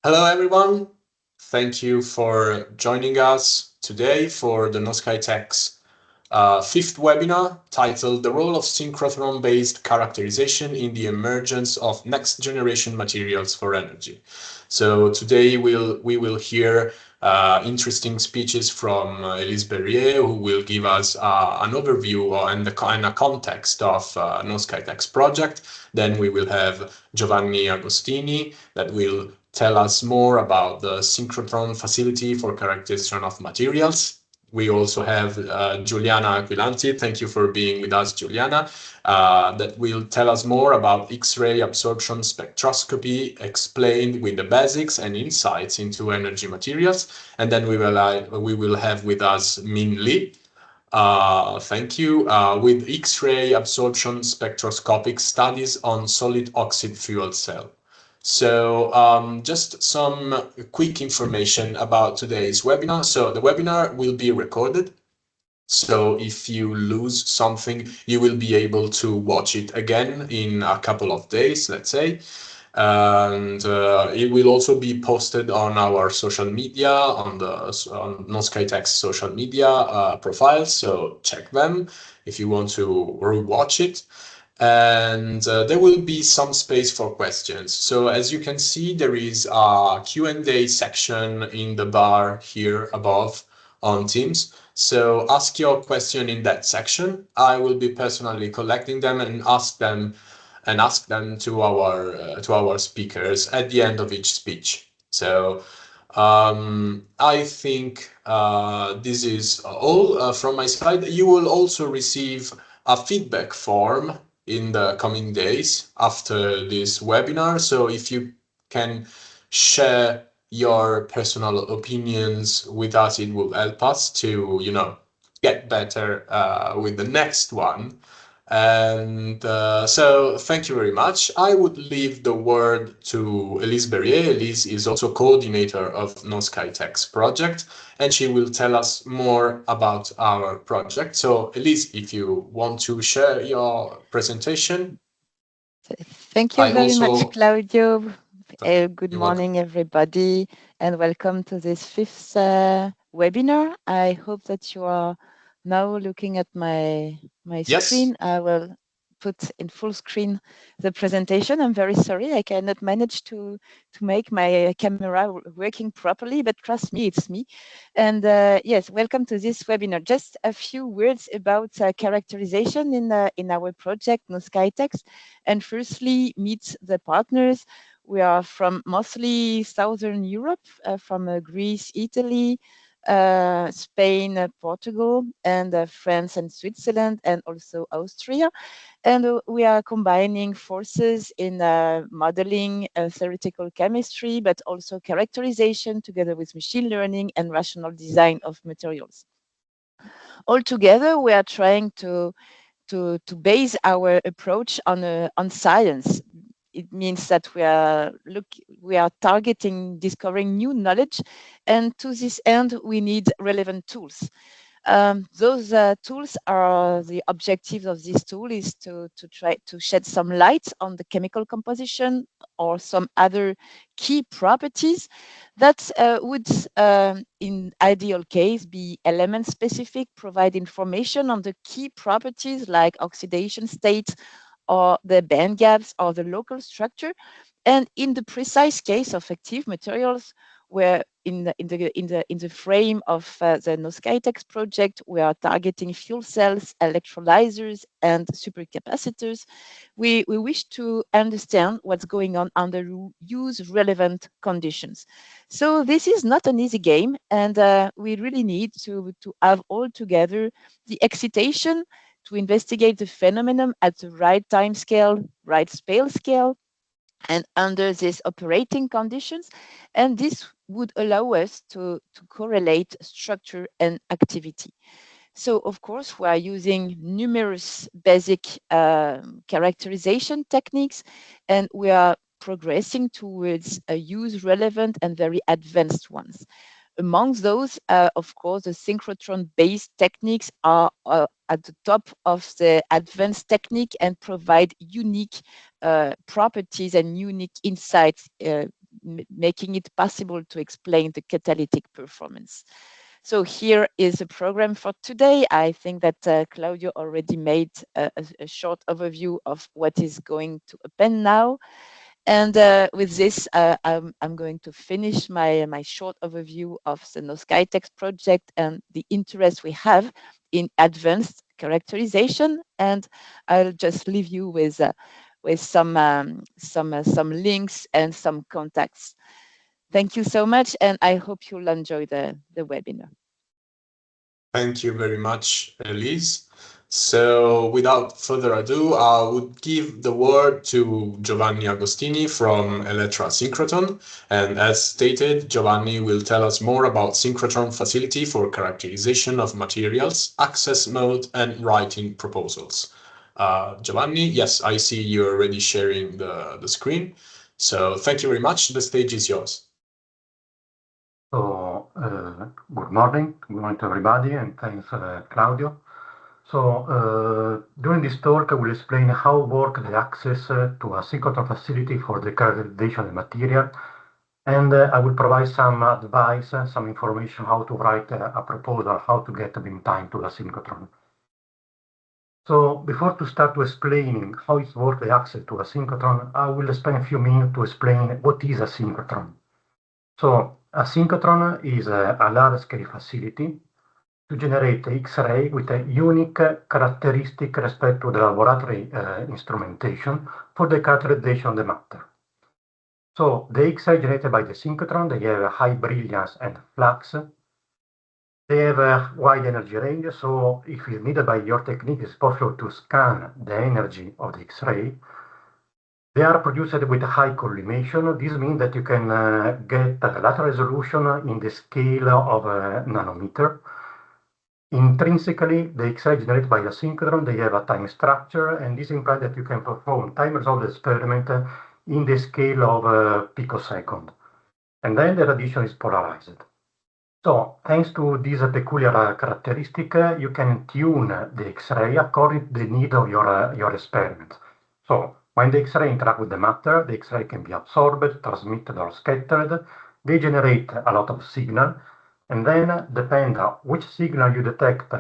Hello, everyone. Thank you for joining us today for the Knowskite-x fifth webinar titled The Role of Synchrotron-Based Characterization in the Emergence of Next-Generation Materials for Energy. So today we will hear interesting speeches from Elise Berrier, who will give us an overview and a context of Knowskite-x project. Then we will have Giovanni Agostini that will tell us more about the synchrotron facility for characterization of materials. We also have Giuliana Aquilanti. Thank you for being with us, Giuliana. That will tell us more about X-ray absorption spectroscopy explained with the basics and insights into energy materials. And then we will have with us Min Li. Thank you. With X-ray absorption spectroscopic studies on solid oxide fuel cell. So just some quick information about today's webinar. So the webinar will be recorded. So if you lose something, you will be able to watch it again in a couple of days, let's say. And it will also be posted on our social media, on Knowskite-x social media profiles. So check them if you want to rewatch it. And there will be some space for questions. So as you can see, there is a Q&A section in the bar here above on Teams. So ask your question in that section. I will be personally collecting them and ask them to our speakers at the end of each speech. So I think this is all from my side. You will also receive a feedback form in the coming days after this webinar. So if you can share your personal opinions with us, it will help us to, get better with the next one. And so thank you very much. I would leave the word to Elise Berrier. Elise is also coordinator of Knowskite-x project, and she will tell us more about our project. So Elise, if you want to share your presentation. Thank you very much, Claudio. Good You're welcome. morning, everybody, and welcome to this fifth webinar. I hope that you are now looking at my Yes. screen. I will put in full screen the presentation. I'm very sorry I cannot manage to make my camera working properly, but trust me, it's me. And yes, welcome to this webinar. Just a few words about characterization in our project, Knowskite-x. And firstly, meet the partners. We are from mostly Southern Europe, from Greece, Italy, Spain, Portugal, and France and Switzerland, and also Austria. And we are combining forces in modeling, theoretical chemistry, but also characterization together with machine learning and rational design of materials. Altogether, we are trying to base our approach on science. It means that we are targeting discovering new knowledge, and to this end, we need relevant tools. Those tools are the objective of this tool is to try to shed some light on the chemical composition or some other key properties that would, in ideal case, be element specific, provide information on the key properties like oxidation state or the band gaps or the local structure. And in the precise case of active materials, where in the frame of the Knowskite-x project, we are targeting fuel cells, electrolyzers, and supercapacitors. We wish to understand what's going on under use relevant conditions. So this is not an easy game, and we really need to have all together the excitation to investigate the phenomenon at the right time scale, right scale, and under these operating conditions. And this would allow us to correlate structure and activity. So, of course, we are using numerous basic characterization techniques, and we are progressing towards use relevant and very advanced ones. Amongst those, of course, the synchrotron-based techniques are at the top of the advanced technique and provide unique properties and unique insights making it possible to explain the catalytic performance. So here is a program for today. I think that Claudio already made a short overview of what is going to happen now. And with this, I'm going to finish my short overview of the Knowskite-x project and the interest we have in advanced characterization. And I'll just leave you with some links and some contacts. Thank you so much, and I hope you'll enjoy the webinar. Thank you very much, Elise. So without further ado, I would give the word to Giovanni Agostini from Elettra Synchrotron. And as stated, Giovanni will tell us more about synchrotron facility for characterization of materials, access mode, and writing proposals. Giovanni, yes, I see you're already sharing the screen. So thank you very much. The stage is yours. So, good morning to everybody, and thanks, Claudio. So, during this talk, I will explain how work the access to a synchrotron facility for the characterization of material, and I will provide some advice, some information how to write a proposal, how to get beam time to the synchrotron. So, before to start to explaining how it works the access to a synchrotron, I will spend a few minutes to explain what is a synchrotron. So, a synchrotron is a large-scale facility to generate X-ray with a unique characteristic respect to the laboratory instrumentation for the characterization of the matter. So, the X-ray generated by the synchrotron, they have a high brilliance and flux. They have a wide energy range, so if it's needed by your technique, it's possible to scan the energy of the X-ray. They are produced with high collimation. This means that you can get the lateral resolution in the scale of a nanometer. Intrinsically, the X-ray generated by the synchrotron, they have a time structure, and this implies that you can perform time-resolved experiment in the scale of picosecond. And then the radiation is polarized. So, thanks to this peculiar characteristic, you can tune the X-ray according to the need of your experiment. So, when the X-ray interacts with the matter, the X-ray can be absorbed, transmitted, or scattered. They generate a lot of signal, and then depend on which signal you detect,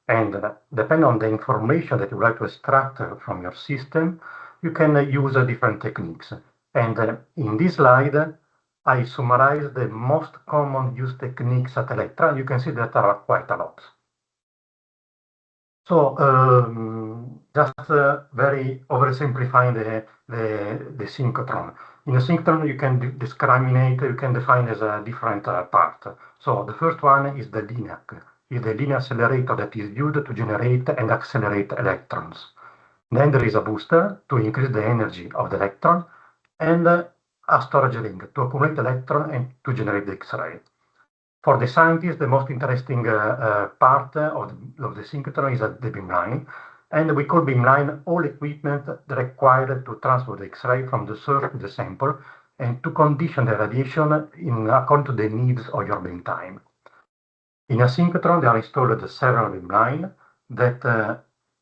and depend on the information that you would like to extract from your system, you can use different techniques. And in this slide, I summarize the most common used techniques at Elettra. You can see that there are quite a lot. So, just very oversimplifying the synchrotron. In a synchrotron, you can discriminate, you can define as a different part. So, the first one is the LINAC, is the linear accelerator that is used to generate and accelerate electrons. Then there is a booster to increase the energy of the electron, and a storage ring to accumulate electron and to generate the X-ray. For the scientists, the most interesting part of the synchrotron is the beamline, and we call beamline all equipment required to transfer the X-ray from the source to the sample and to condition the radiation according to the needs of your beam time. In a synchrotron, there are installed several beamlines that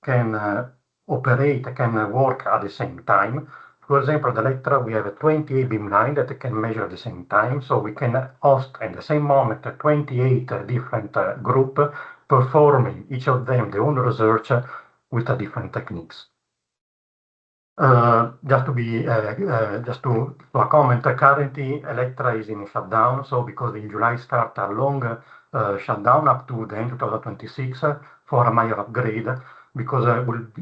can operate, can work at the same time. For example, at Elettra, we have a 28 beamline that can measure at the same time, so we can host at the same moment 28 different groups performing each of them their own research with different techniques. Just to a comment, currently Elettra is in shutdown, so because in July start a long shutdown up to the end of 2026 for a minor upgrade, because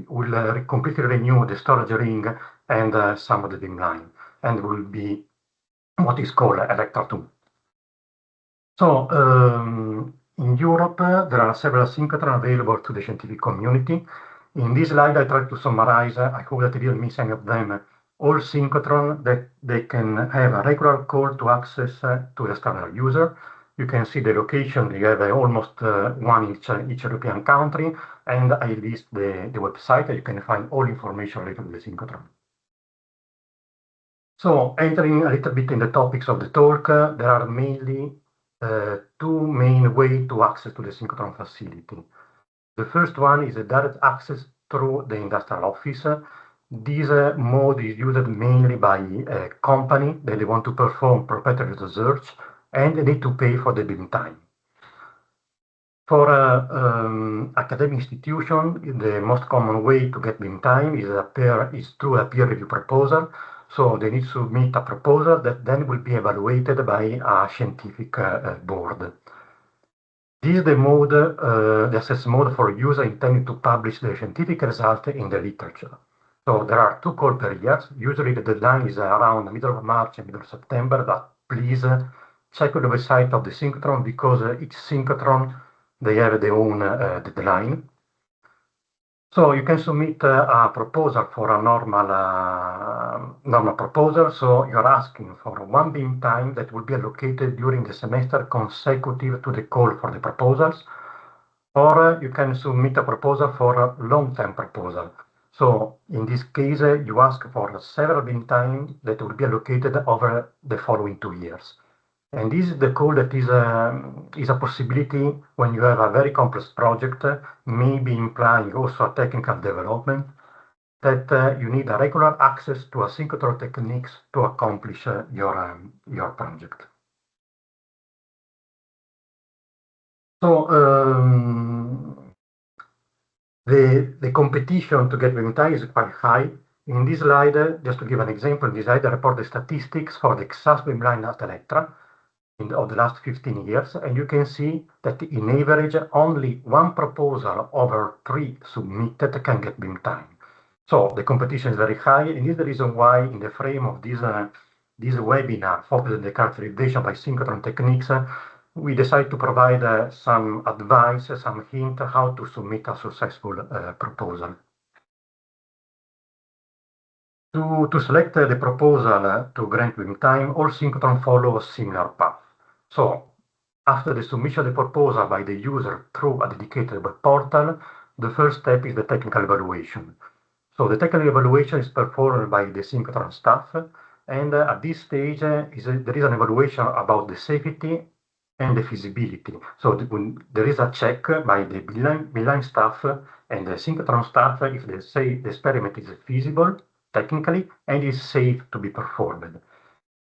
we'll completely renew the storage ring and some of the beamline, and will be what is called Elettra 2. So, in Europe, there are several synchrotrons available to the scientific community. In this slide, I try to summarize, I hope that I didn't miss any of them, all synchrotrons that they can have a regular call to access to the standard user. You can see the location, you have almost one in each European country, and I list the website, you can find all information related to the synchrotron. So, entering a little bit in the topics of the talk, there are mainly two main ways to access to the synchrotron facility. The first one is a direct access through the industrial office. This mode is used mainly by a company that they want to perform proprietary research and they need to pay for the beam time. For academic institution, the most common way to get beam time is through a peer review proposal. So they need to submit a proposal that then will be evaluated by a scientific board. This is the mode, the access mode for user intending to publish the scientific result in the literature. So there are 2 calls per year. Usually the deadline is around the middle of March and middle of September, but please check the website of the synchrotron because each synchrotron, they have their own deadline. So you can submit a proposal for a normal proposal. So you're asking for 1 beam time that will be allocated during the semester consecutive to the call for the proposals. Or you can submit a proposal for a long-term proposal. So in this case, you ask for several beam time that will be allocated over the following 2 years. And this is the call that is a possibility when you have a very complex project, maybe implying also a technical development, that you need a regular access to synchrotron techniques to accomplish your project. So the competition to get beam time is quite high. In this slide, just to give an example, in this slide I report the statistics for the exact beamline at Electra of the last 15 years, and you can see that in average only 1 proposal over 3 submitted can get beam time. So the competition is very high, and this is the reason why in the frame of this webinar focused on the characterization by synchrotron techniques, we decided to provide some advice, some hint how to submit a successful proposal. To select the proposal to grant beam time, all synchrotron follow a similar path. So after the submission of the proposal by the user through a dedicated web portal, the first step is the technical evaluation. So the technical evaluation is performed by the synchrotron staff, and at this stage there is an evaluation about the safety and the feasibility. So there is a check by the beamline staff and the synchrotron staff if they say the experiment is feasible technically and is safe to be performed.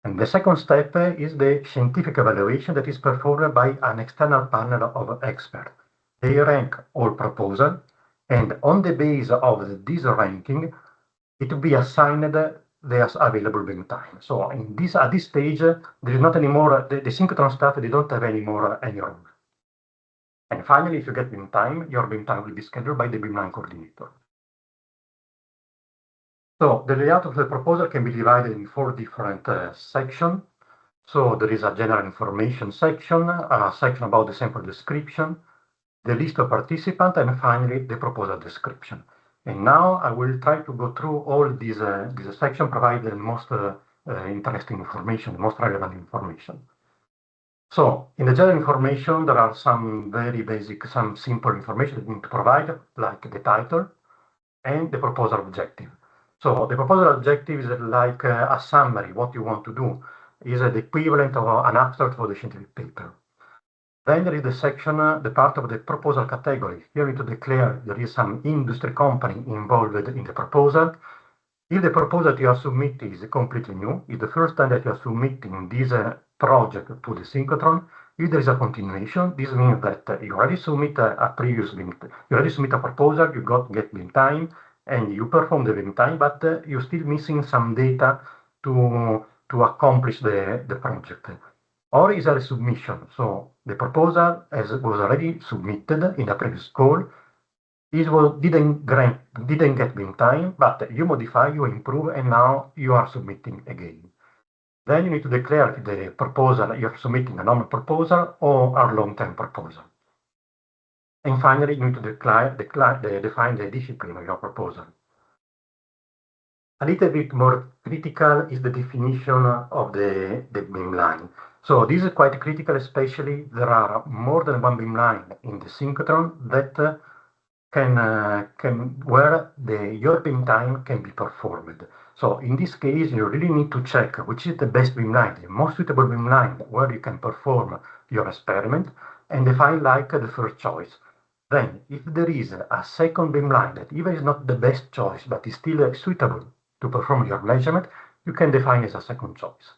And the second step is the scientific evaluation that is performed by an external panel of experts. They rank all proposals, and on the basis of this ranking, it will be assigned the available beam time. So at this stage, there is not anymore, the synchrotron staff, they don't have any role. And finally, if you get beam time, your beam time will be scheduled by the beamline coordinator. So the layout of the proposal can be divided in 4 different sections. So there is a general information section, a section about the sample description, the list of participants, and finally the proposal description. And now I will try to go through all these sections, provide the most interesting information, the most relevant information. So in the general information, there are some very basic, some simple information that you need to provide, like the title and the proposal objective. So the proposal objective is like a summary, what you want to do, is the equivalent of an abstract for the scientific paper. Then there is the section, the part of the proposal category. Here you need to declare there is some industry company involved in the proposal. If the proposal you are submitting is completely new, it's the first time that you are submitting this project to the synchrotron. If there is a continuation, this means that you already submit a previous beam, you already submit a proposal, you get beam time, and you perform the beam time, but you're still missing some data to accomplish the project. Or is a resubmission. So the proposal was already submitted in a previous call. It didn't get beam time, but you modify, you improve, and now you are submitting again. Then you need to declare the proposal, you're submitting a normal proposal or a long-term proposal. And finally, you need to define the discipline of your proposal. A little bit more critical is the definition of the beamline. So this is quite critical, especially there are more than 1 beamline in the synchrotron that where your beam time can be performed. So in this case, you really need to check which is the best beamline, the most suitable beamline where you can perform your experiment, and define like the first choice. Then, if there is a second beamline that even is not the best choice, but is still suitable to perform your measurement, you can define as a second choice.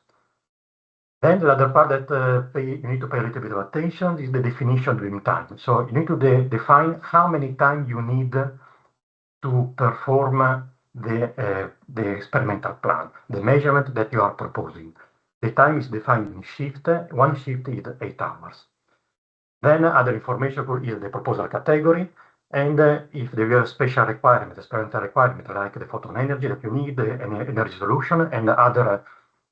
Then the other part that you need to pay a little bit of attention is the definition during time. So you need to define how many times you need to perform the experimental plan, the measurement that you are proposing. The time is defined in shift. One shift is 8 hours. Then other information is the proposal category, and if there are special requirements, experimental requirements like the photon energy that you need, the energy solution, and other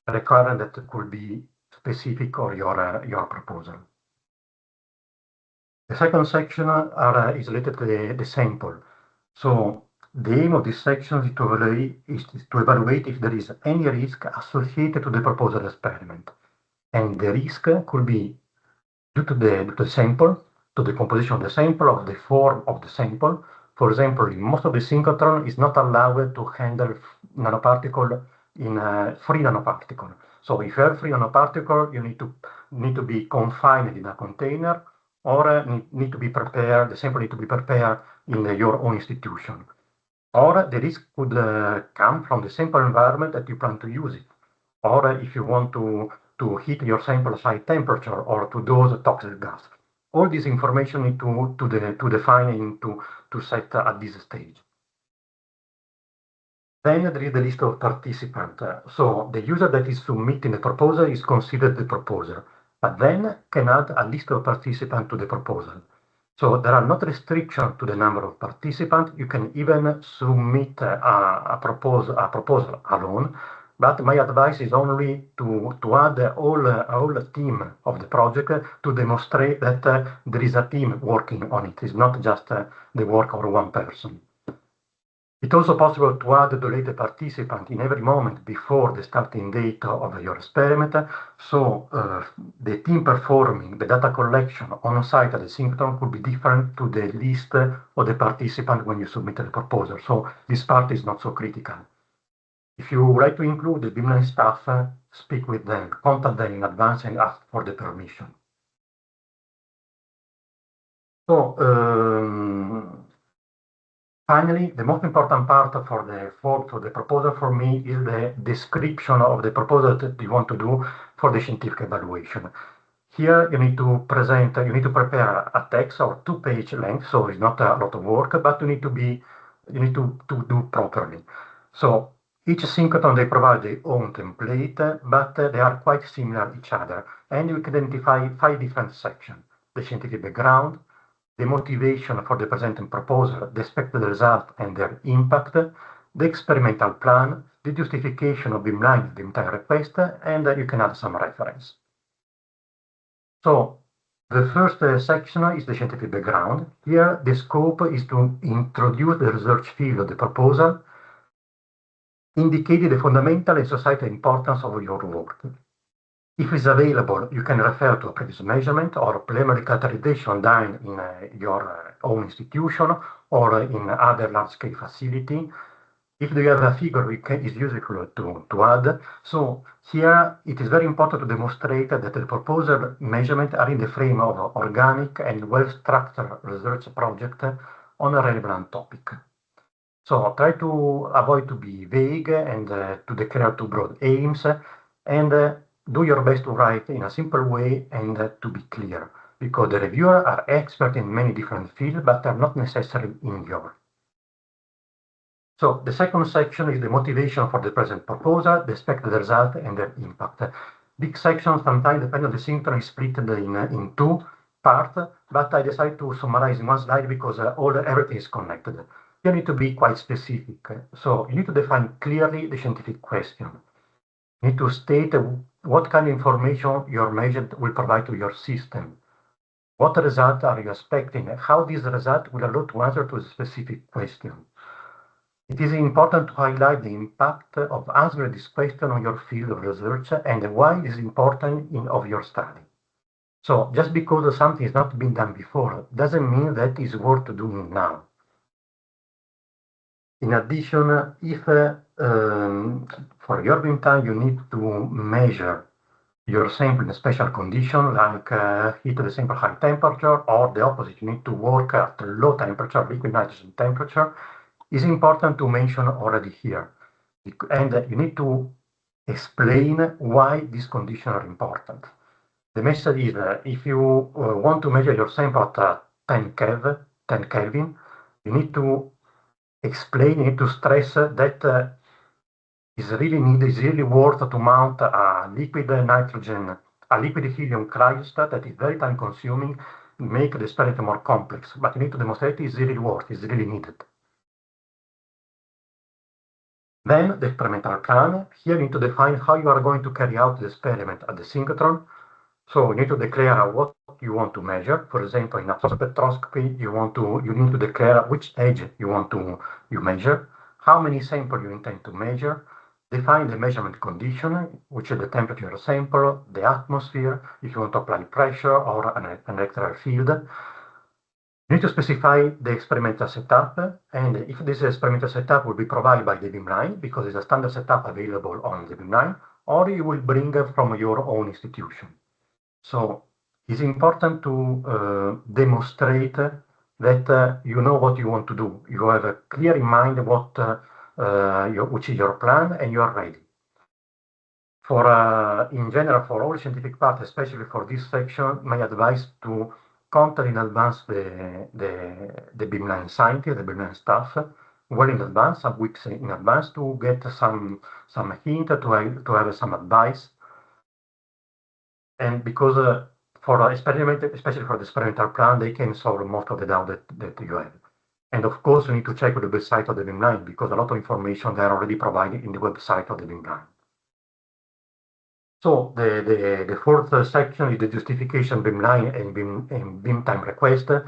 requirements that could be specific or your proposal. The second section is related to the sample. So the aim of this section is to evaluate if there is any risk associated to the proposed experiment. And the risk could be due to the sample, to the composition of the sample, of the form of the sample. For example, in most of the synchrotron is not allowed to handle nanoparticle in free nanoparticle. So if you have free nanoparticle, you need to be confined in a container, or need to be prepared. The sample need to be prepared in your own institution. Or the risk could come from the sample environment that you plan to use it. Or if you want to heat your sample at high temperature or to dose toxic gas. All this information need to define and to set at this stage. Then there is the list of participants. So the user that is submitting the proposal is considered the proposer, but then can add a list of participants to the proposal. So there are not restrictions to the number of participants. You can even submit a proposal alone. But my advice is only to add all team of the project to demonstrate that there is a team working on it. It's not just the work of one person. It's also possible to add the related participant in every moment before the starting date of your experiment. So the team performing the data collection on site at the synchrotron could be different to the list of the participants when you submit the proposal. So this part is not so critical. If you would like to include the beamline staff, speak with them, contact them in advance and ask for the permission. So finally, the most important part for the proposal for me is the description of the proposal that you want to do for the scientific evaluation. Here you need to prepare a text or 2-page length, so it's not a lot of work, but you need to do properly. So each synchrotron, they provide their own template, but they are quite similar each other. And you can identify 5 different sections: the scientific background, the motivation for the presenting proposal, the expected result and their impact, the experimental plan, the justification of beamline, the entire request, and you can add some reference. So the first section is the scientific background. Here, the scope is to introduce the research field of the proposal, indicating the fundamental and societal importance of your work. If it's available, you can refer to a previous measurement or preliminary characterization done in your own institution or in other large-scale facility. If you have a figure, it's useful to add. So here, it is very important to demonstrate that the proposal measurements are in the frame of organic and well-structured research project on a relevant topic. So try to avoid to be vague and to declare too broad aims, and do your best to write in a simple way and to be clear, because the reviewers are experts in many different fields, but are not necessarily in yours. So the second section is the motivation for the present proposal, the expected result, and their impact. Big sections sometimes, depending on the synchrotron, is split in 2 parts, but I decided to summarize in one slide because everything is connected. You need to be quite specific. So you need to define clearly the scientific question. You need to state what kind of information your measurement will provide to your system. What result are you expecting? How this result will allow to answer to a specific question. It is important to highlight the impact of answering this question on your field of research and why it is important of your study. So just because something has not been done before doesn't mean that it's worth doing now. In addition, if for your beam time you need to measure your sample in a special condition, like heat the sample high temperature, or the opposite, you need to work at low temperature, liquid nitrogen temperature, is important to mention already here. And you need to explain why these conditions are important. The message is if you want to measure your sample at 10 Kelvin, you need to explain, you need to stress that is really worth to mount a liquid nitrogen, a liquid helium cryostat that is very time consuming, make the experiment more complex, but you need to demonstrate it's really worth, it's really needed. Then the experimental plan, here you need to define how you are going to carry out the experiment at the synchrotron. So you need to declare what you want to measure. For example, in a spectroscopy, you need to declare which edge you want to measure, how many samples you intend to measure, define the measurement condition, which is the temperature of the sample, the atmosphere, if you want to apply pressure or an electrical field. You need to specify the experimental setup, and if this experimental setup will be provided by the beamline, because it's a standard setup available on the beamline, or you will bring from your own institution. So it's important to demonstrate that you know what you want to do. You have clear in mind what which is your plan, and you are ready. For in general, for all scientific part, especially for this section, my advice to contact in advance the beamline scientist, the beamline staff, well in advance, some weeks in advance, to get some hint, to have some advice. And because for experiment, especially for the experimental plan, they can solve most of the doubt that you have. And of course, you need to check with the website of the beamline, because a lot of information they are already provided in the website of the beamline. So the fourth section is the justification beamline and beam time request. For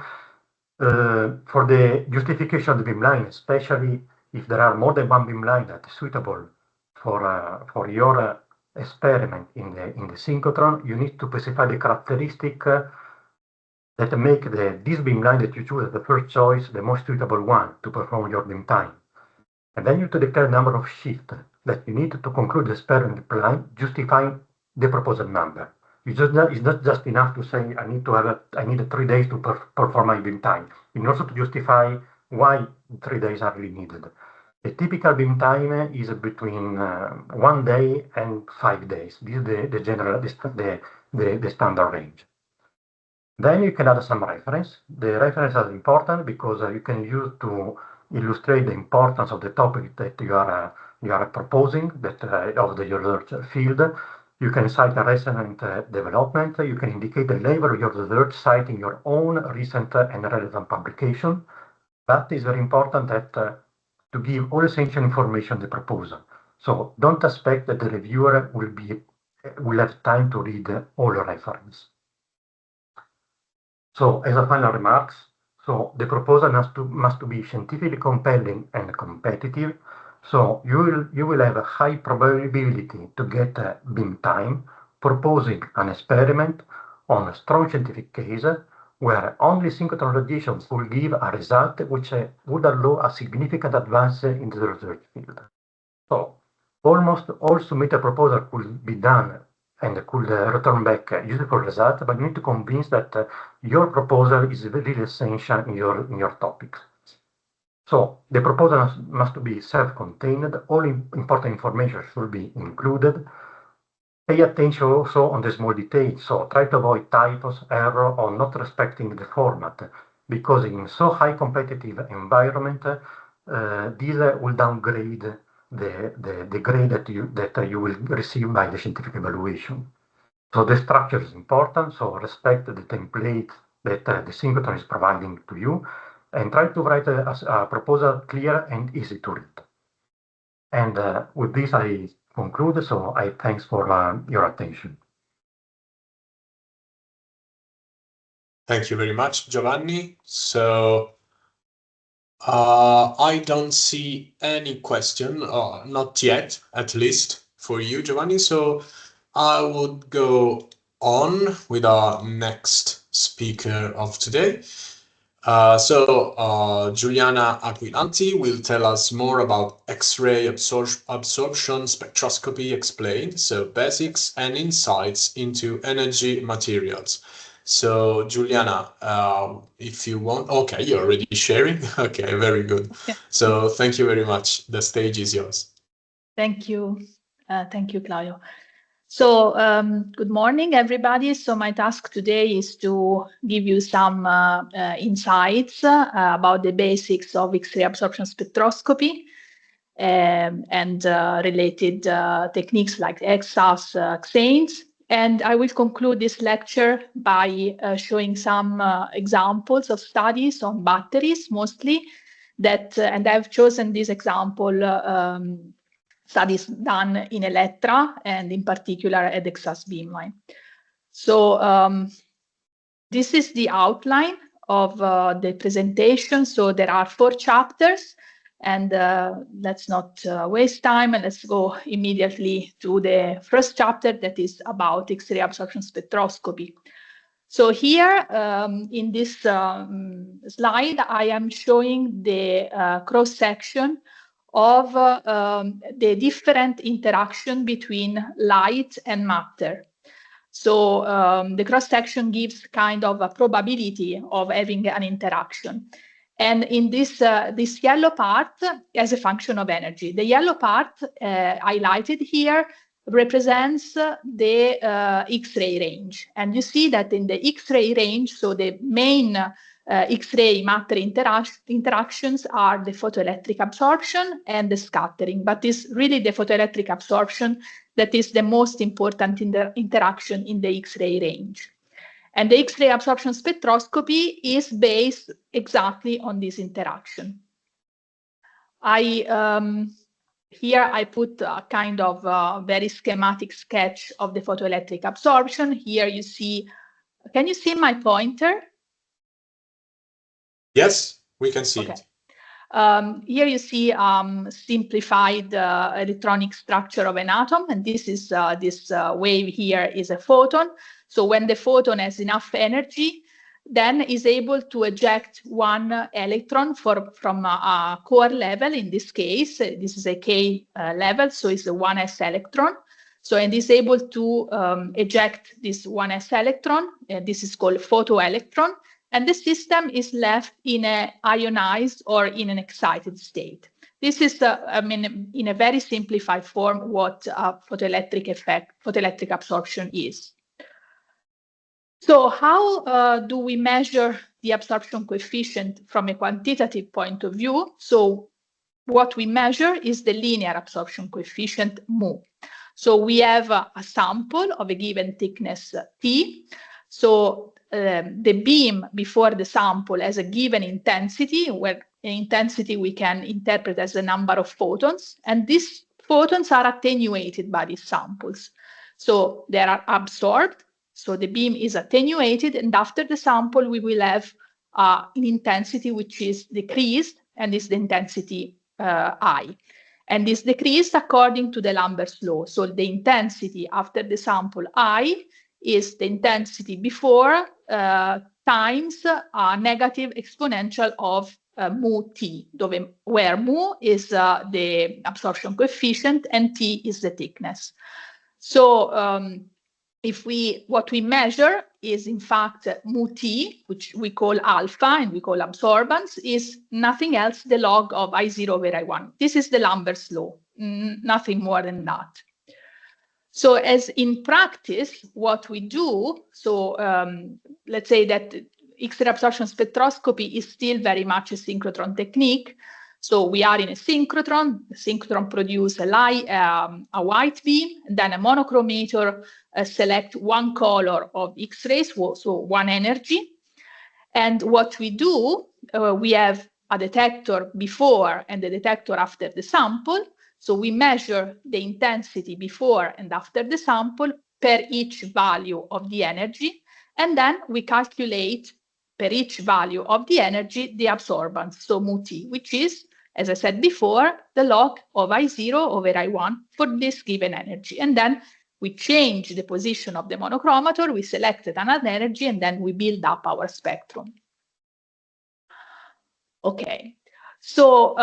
the justification of the beamline, especially if there are more than one beamline that is suitable for your experiment in the synchrotron, you need to specify the characteristic that make this beamline that you choose as the first choice the most suitable one to perform your beam time. And then you need to declare the number of shifts that you need to conclude the experiment plan, justifying the proposed number. It's not just enough to say I need 3 days to perform my beam time. You need also to justify why 3 days are really needed. The typical beam time is between 1 day and 5 days. This is the standard range. Then you can add some reference. The reference is important because you can use to illustrate the importance of the topic that you are proposing, of your research field. You can cite a recent development. You can indicate the level of your research, citing your own recent and relevant publication. But it's very important that to give all essential information in the proposal. So don't expect that the reviewer will have time to read all the reference. So as a final remarks, so the proposal must be scientifically compelling and competitive. So you will have a high probability to get a beam time proposing an experiment on a strong scientific case where only synchrotron radiation will give a result which would allow a significant advance in the research field. So almost all submitted proposals could be done and could return back useful results, but you need to convince that your proposal is really essential in your topics. So the proposal must be self-contained. All important information should be included. Pay attention also on the small details. So try to avoid typos, error, or not respecting the format, because in so high competitive environment, this will downgrade the grade that you will receive by the scientific evaluation. So the structure is important. So respect the template that the synchrotron is providing to you, and try to write a proposal clear and easy to read. And with this, I conclude. So I thanks for your attention. Thank you very much, Giovanni. So I don't see any question, not yet, at least for you, Giovanni. So I would go on with our next speaker of today. Giuliana Aquilanti will tell us more about X-ray absorption spectroscopy explained, so basics and insights into energy materials. So Giuliana, if you want, okay, you're already sharing. Okay, very good. Yeah. So thank you very much. The stage is yours. Thank you. Thank you, Claudio. So good morning, everybody. So my task today is to give you some insights about the basics of X-ray absorption spectroscopy and related techniques like X-ras, xanes. And I will conclude this lecture by showing some examples of studies on batteries, mostly, that, and I've chosen this example studies done in Electra and in particular at X-ras beamline. So this is the outline of the presentation. So there are 4 chapters, and let's not waste time, and let's go immediately to the first chapter that is about X-ray absorption spectroscopy. So here in this slide, I am showing the cross-section of the different interaction between light and matter. So the cross-section gives kind of a probability of having an interaction. And in this yellow part as a function of energy. The yellow part highlighted here represents the X-ray range. And you see that in the X-ray range, so the main X-ray matter interactions are the photoelectric absorption and the scattering, but it's really the photoelectric absorption that is the most important interaction in the X-ray range. And the X-ray absorption spectroscopy is based exactly on this interaction. Here I put a kind of very schematic sketch of the photoelectric absorption. Here you see, can you see my pointer? Yes, we can see okay. it. Here you see simplified electronic structure of an atom, and this is this wave here is a photon. So when the photon has enough energy, then is able to eject one electron from a core level. In this case, this is a K level, so it's a 1s electron. So and is able to eject this 1s electron. This is called photoelectron. And the system is left in an ionized or in an excited state. This is, I mean, in a very simplified form, what photoelectric absorption is. So how do we measure the absorption coefficient from a quantitative point of view? So what we measure is the linear absorption coefficient mu. So we have a sample of a given thickness T. So the beam before the sample has a given intensity, where an intensity we can interpret as the number of photons, and these photons are attenuated by these samples. So they are absorbed, so the beam is attenuated, and after the sample we will have an intensity which is decreased, and is the intensity I. And is decreased according to the Lambert's law. So the intensity after the sample I is the intensity before times a negative exponential of mu t, where mu is the absorption coefficient and t is the thickness. So what we measure is in fact mu t, which we call alpha and we call absorbance, is nothing else the log of I0 over I1. This is the Lambert's law, nothing more than that. So as in practice, what we do, so let's say that X-ray absorption spectroscopy is still very much a synchrotron technique. So we are in a synchrotron. The synchrotron produces a white beam, and then a monochromator select one color of X-rays, so one energy. And what we do, we have a detector before and a detector after the sample. So we measure the intensity before and after the sample per each value of the energy. And then we calculate per each value of the energy the absorbance, so mu t, which is, as I said before, the log of I0 over I1 for this given energy. And then we change the position of the monochromator, we selected another energy, and then we build up our spectrum. Okay, so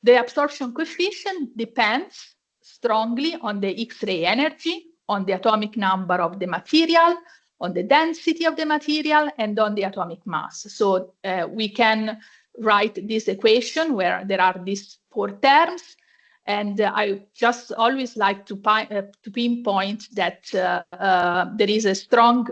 the absorption coefficient depends strongly on the X-ray energy, on the atomic number of the material, on the density of the material, and on the atomic mass. So we can write this equation where there are these four terms. And I just always like to pinpoint that there is a strong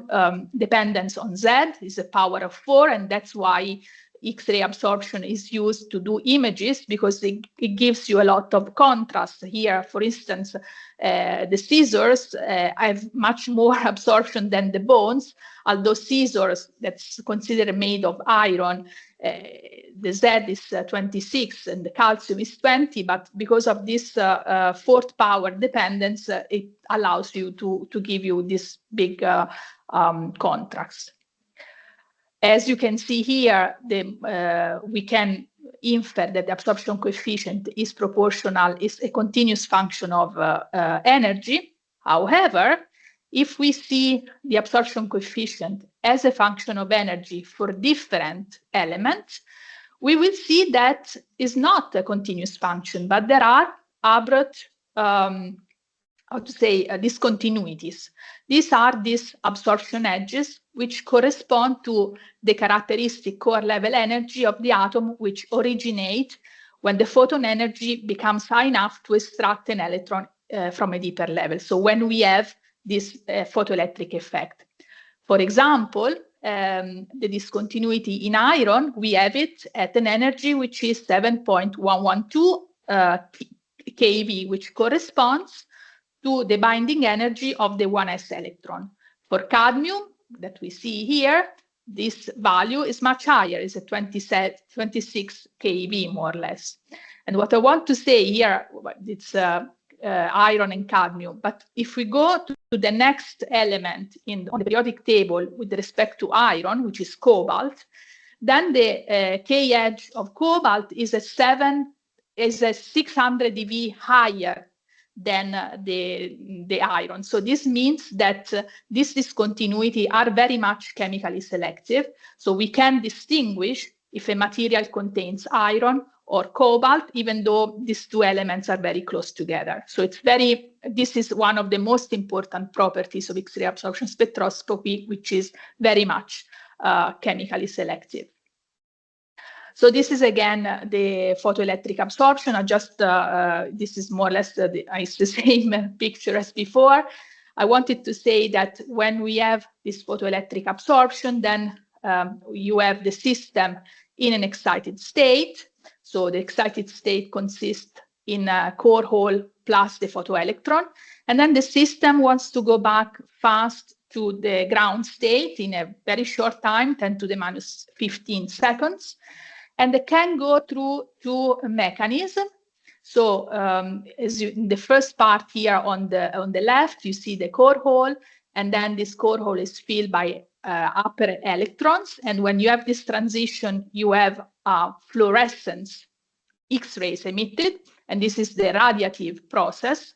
dependence on Z, is a power of 4, and that's why X-ray absorption is used to do images, because it gives you a lot of contrast. Here, for instance, the scissors have much more absorption than the bones, although scissors that's considered made of iron, the Z is 26 and the calcium is 20, but because of this fourth power dependence, it allows you to give you this big contrast. As you can see here, we can infer that the absorption coefficient is proportional, is a continuous function of energy. However, if we see the absorption coefficient as a function of energy for different elements, we will see that is not a continuous function, but there are abrupt discontinuities. These are these absorption edges, which correspond to the characteristic core level energy of the atom, which originate when the photon energy becomes high enough to extract an electron from a deeper level. So when we have this photoelectric effect. For example, the discontinuity in iron, we have it at an energy which is 7.112 keV, which corresponds to the binding energy of the 1s electron. For cadmium, that we see here, this value is much higher, it's at 26 keV, more or less. And what I want to say here, it's iron and cadmium, but if we go to the next element on the periodic table with respect to iron, which is cobalt, then the K edge of cobalt is a 600 eV higher than the iron. So this means that these discontinuity are very much chemically selective. So we can distinguish if a material contains iron or cobalt, even though these two elements are very close together. So this is one of the most important properties of X-ray absorption spectroscopy, which is very much chemically selective. So this is again the photoelectric absorption. This is more or less it's the same picture as before. I wanted to say that when we have this photoelectric absorption, then you have the system in an excited state. So the excited state consists in a core hole plus the photoelectron. And then the system wants to go back fast to the ground state in a very short time, 10 to the minus 15 seconds. And they can go through two mechanisms. So in the first part here on the left, you see the core hole, and then this core hole is filled by upper electrons. And when you have this transition, you have fluorescence X-rays emitted, and this is the radiative process.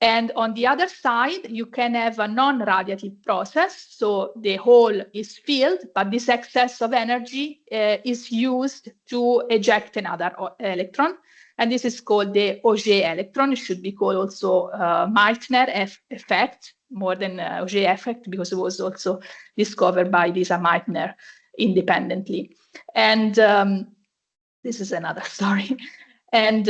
And on the other side, you can have a non-radiative process. So the hole is filled, but this excess of energy is used to eject another electron. And this is called the Auger electron. It should be called also Meitner effect, more than Auger effect, because it was also discovered by Lisa Meitner independently. And this is another story. And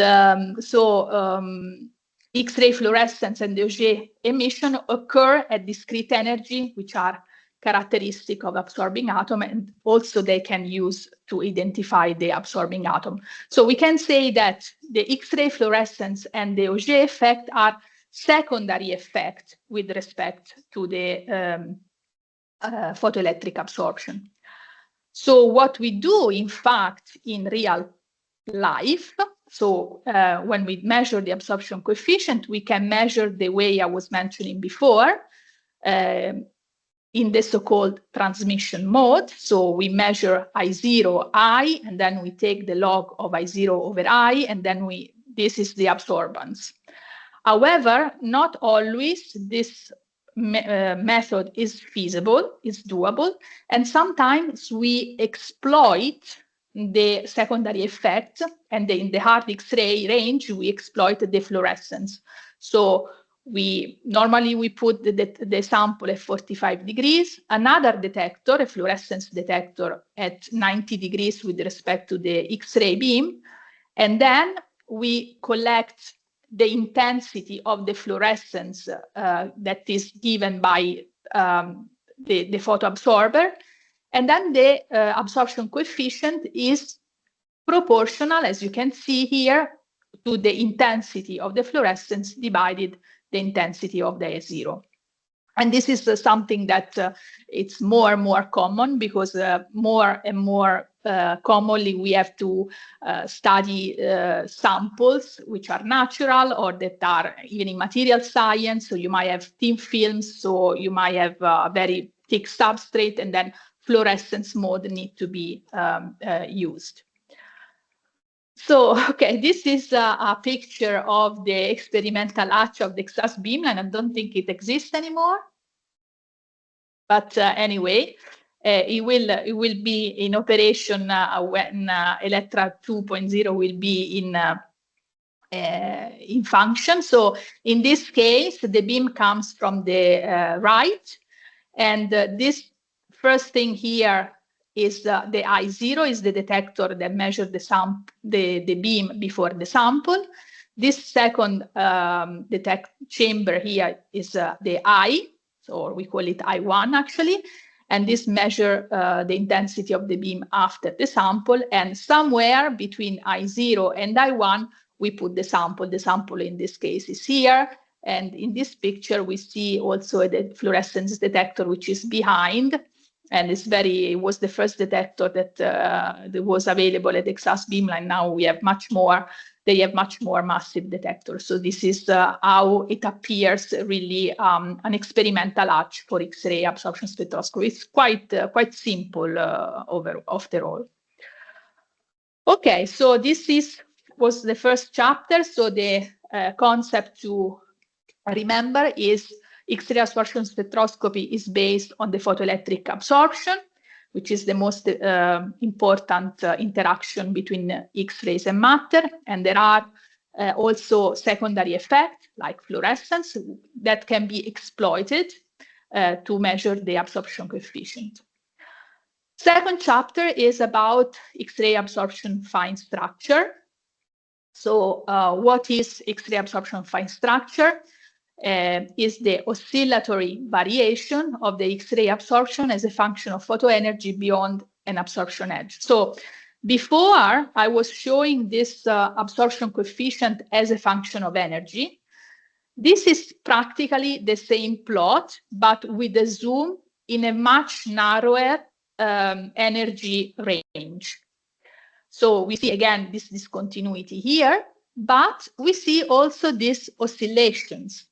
X-ray fluorescence and the Auger emission occur at discrete energy, which are characteristic of absorbing atom, and also they can use to identify the absorbing atom. So we can say that the X-ray fluorescence and the Auger effect are secondary effects with respect to the photoelectric absorption. So what we do, in fact, in real life, so when we measure the absorption coefficient, we can measure the way I was mentioning before in the so-called transmission mode. So we measure I0, I, and then we take the log of I0 over I, and then this is the absorbance. However, not always this method is feasible, is doable, and sometimes we exploit the secondary effects, and in the hard X-ray range, we exploit the fluorescence. So normally we put the sample at 45 degrees, another detector, a fluorescence detector, at 90 degrees with respect to the X-ray beam, and then we collect the intensity of the fluorescence that is given by the photoabsorber, and then the absorption coefficient is proportional, as you can see here, to the intensity of the fluorescence divided the intensity of the A0. And this is something that it's more and more common, because more and more commonly we have to study samples which are natural or that are even in material science. So you might have thin films, so you might have a very thick substrate, and then fluorescence mode need to be used. So, okay, this is a picture of the experimental hatch of the XAS beamline. I don't think it exists anymore. But anyway, it will be in operation when Electra 2.0 will be in function. So in this case, the beam comes from the right, and this first thing here is the I0 is the detector that measures the beam before the sample. This second chamber here is the I, or we call it I1 actually, and this measures the intensity of the beam after the sample, and somewhere between I0 and I1 we put the sample. The sample in this case is here, and in this picture we see also the fluorescence detector which is behind, and it was the first detector that was available at XAS beamline. Now we have much more. They have much more massive detectors. So this is how it appears really an experimental hatch for X-ray absorption spectroscopy. It's quite simple after all. Okay, so this was the first chapter. So the concept to remember is X-ray absorption spectroscopy is based on the photoelectric absorption, which is the most important interaction between X-rays and matter. And there are also secondary effects like fluorescence that can be exploited to measure the absorption coefficient. Second chapter is about X-ray absorption fine structure. So what is X-ray absorption fine structure? Is the oscillatory variation of the X-ray absorption as a function of photoenergy beyond an absorption edge. So before I was showing this absorption coefficient as a function of energy. This is practically the same plot, but with a zoom in a much narrower energy range. So we see again this discontinuity here, but we see also these oscillations.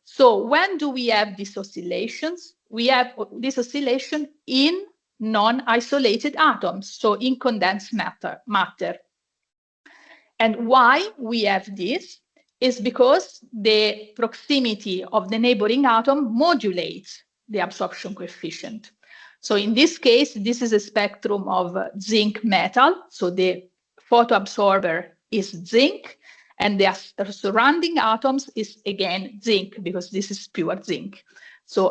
So when do we have these oscillations? We have this oscillation in non-isolated atoms, so in condensed matter. And why we have this is because the proximity of the neighboring atom modulates the absorption coefficient. So in this case, this is a spectrum of zinc metal. So the photoabsorber is zinc, and the surrounding atoms is again zinc, because this is pure zinc. So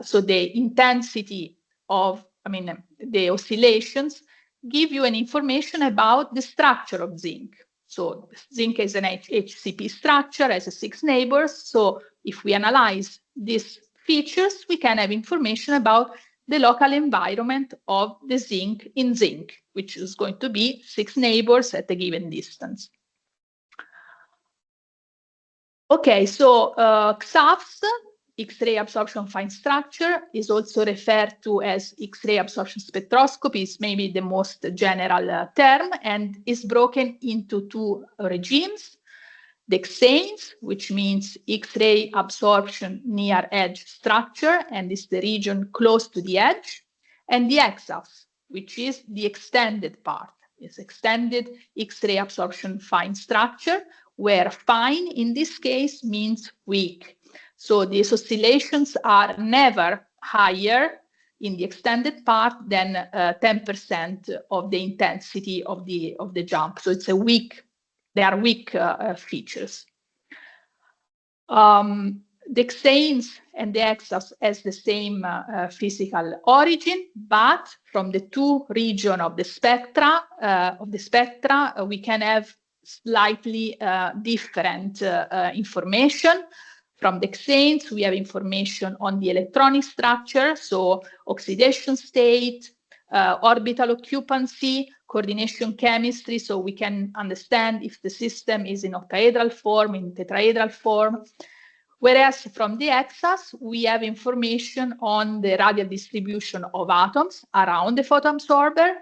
so the intensity of, the oscillations give you an information about the structure of zinc. So zinc is an HCP structure, has 6 neighbors. So if we analyze these features, we can have information about the local environment of the zinc in zinc, which is going to be 6 neighbors at a given distance. Okay, so XAFS, X-ray absorption fine structure, is also referred to as X-ray absorption spectroscopy. It's maybe the most general term, and is broken into 2 regimes. The XANES, which means X-ray absorption near edge structure, and is the region close to the edge, and the XAFS, which is the extended part. It's extended X-ray absorption fine structure, where fine in this case means weak. So these oscillations are never higher in the extended part, then 10% of the intensity of the jump. So it's a weak, they are weak features. The xanes and the hexas has the same physical origin, but from the two regions of the spectra, we can have slightly different information. From the xanes, we have information on the electronic structure, so oxidation state, orbital occupancy, coordination chemistry, so we can understand if the system is in octahedral form, in tetrahedral form. Whereas from the hexas, we have information on the radial distribution of atoms around the photoabsorber,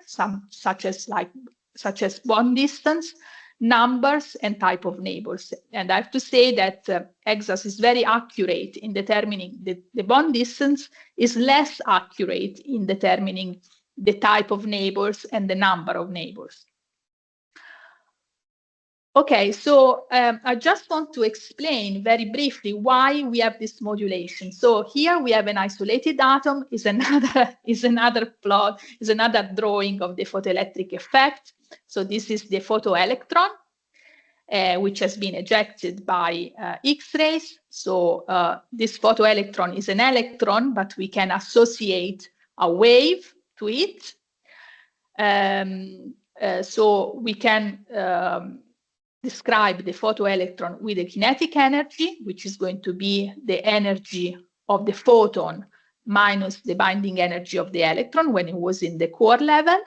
such as bond distance, numbers, and type of neighbors. And I have to say that hexas is very accurate in determining the bond distance, is less accurate in determining the type of neighbors and the number of neighbors. Okay, so I just want to explain very briefly why we have this modulation. So here we have an isolated atom, is another plot, is another drawing of the photoelectric effect. So this is the photoelectron, which has been ejected by X-rays. So this photoelectron is an electron, but we can associate a wave to it. So we can describe the photoelectron with a kinetic energy, which is going to be the energy of the photon minus the binding energy of the electron when it was in the core level.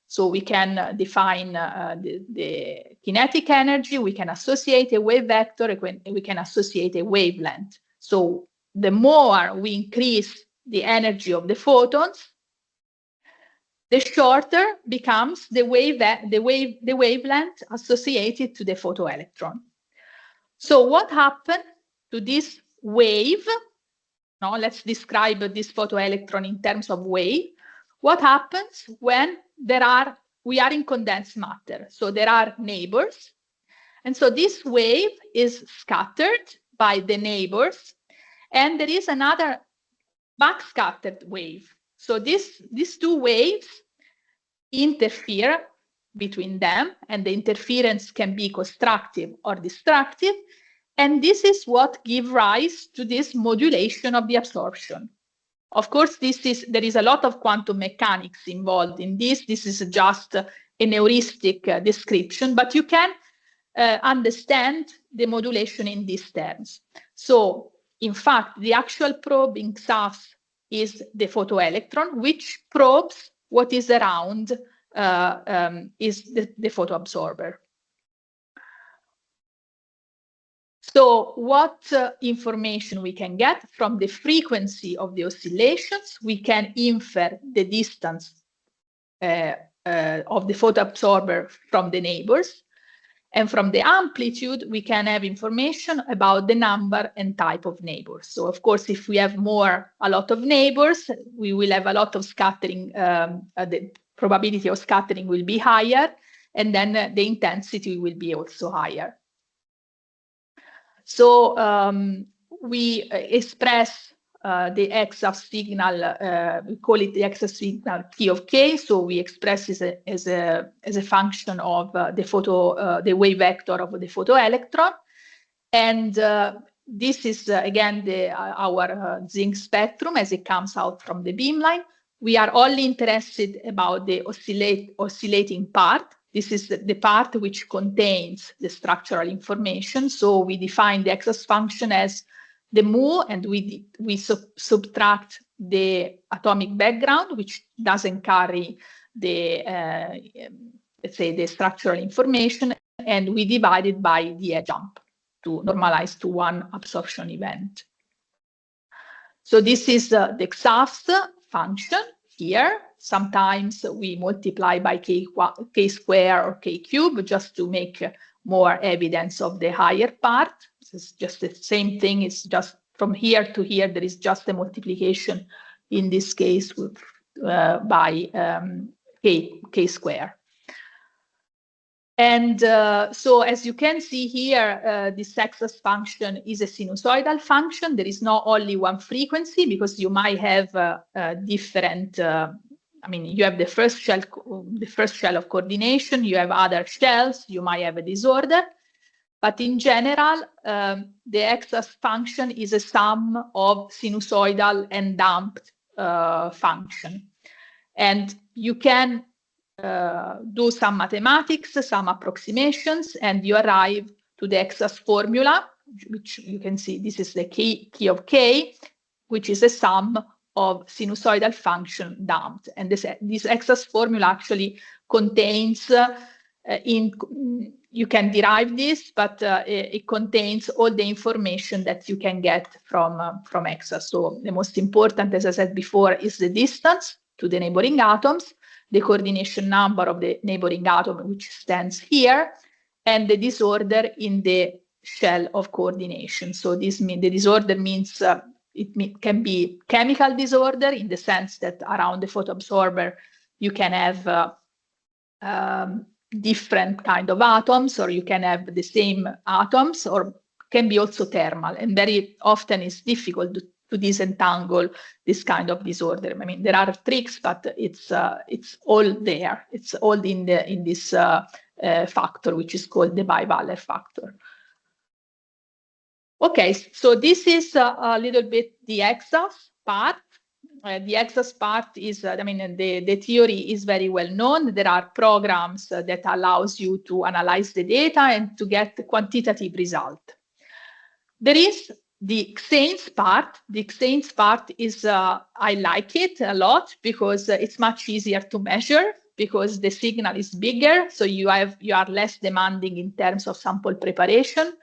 So we can define the kinetic energy, we can associate a wave vector, we can associate a wavelength. So the more we increase the energy of the photons, the shorter becomes the wavelength associated to the photoelectron. So what happened to this wave? Now let's describe this photoelectron in terms of wave. What happens when we are in condensed matter? So there are neighbors. And so this wave is scattered by the neighbors. And there is another backscattered wave. So these two waves interfere between them, and the interference can be constructive or destructive. And this is what gives rise to this modulation of the absorption. Of course, there is a lot of quantum mechanics involved in this. This is just a heuristic description, but you can understand the modulation in these terms. So, in fact, the actual probing SAS is the photoelectron, which probes what is around is the photoabsorber. So what information we can get from the frequency of the oscillations? We can infer the distance of the photoabsorber from the neighbors. And from the amplitude, we can have information about the number and type of neighbors. So of course, if we have a lot of neighbors, we will have a lot of scattering, the probability of scattering will be higher, and then the intensity will be also higher. So we express the x-axis signal, we call it the x-axis signal T of k. So we express it as a function of the wave vector of the photoelectron. And this is again our zinc spectrum as it comes out from the beamline. We are only interested about the oscillating part. This is the part which contains the structural information. So we define the x-axis function as the mu, and we subtract the atomic background, which doesn't carry the let's say the structural information, and we divide it by the edge jump to normalize to one absorption event. So this is the x-axis function here. Sometimes we multiply by k square or k cube just to make more evidence of the higher part. This is just the same thing. It's just from here to here, there is just a multiplication in this case with, by k square. And so as you can see here, this excess function is a sinusoidal function. There is not only one frequency, because you might have different, I mean, you have the first shell of coordination, you have other shells, you might have a disorder. But in general, the excess function is a sum of sinusoidal and damped function. And you can do some mathematics, some approximations, and you arrive to the excess formula, which you can see this is the key of k, which is a sum of sinusoidal function damped. And this excess formula actually contains, you can derive this, but it contains all the information that you can get from excess. So the most important, as I said before, is the distance to the neighboring atoms, the coordination number of the neighboring atom, which stands here, and the disorder in the shell of coordination. So this means the disorder means it can be chemical disorder, in the sense that around the photoabsorber you can have different kind of atoms, or you can have the same atoms, or can be also thermal. And very often it's difficult to disentangle this kind of disorder. I mean, there are tricks, but it's all there. It's all in this factor, which is called the Baivaller factor. Okay, so this is a little bit the excess part. The excess part is, I mean, the theory is very well known. There are programs that allows you to analyze the data and to get quantitative result. There is the Xanes part. The Xanes part is, I like it a lot, because it's much easier to measure, because the signal is bigger, so you are less demanding in terms of sample preparation.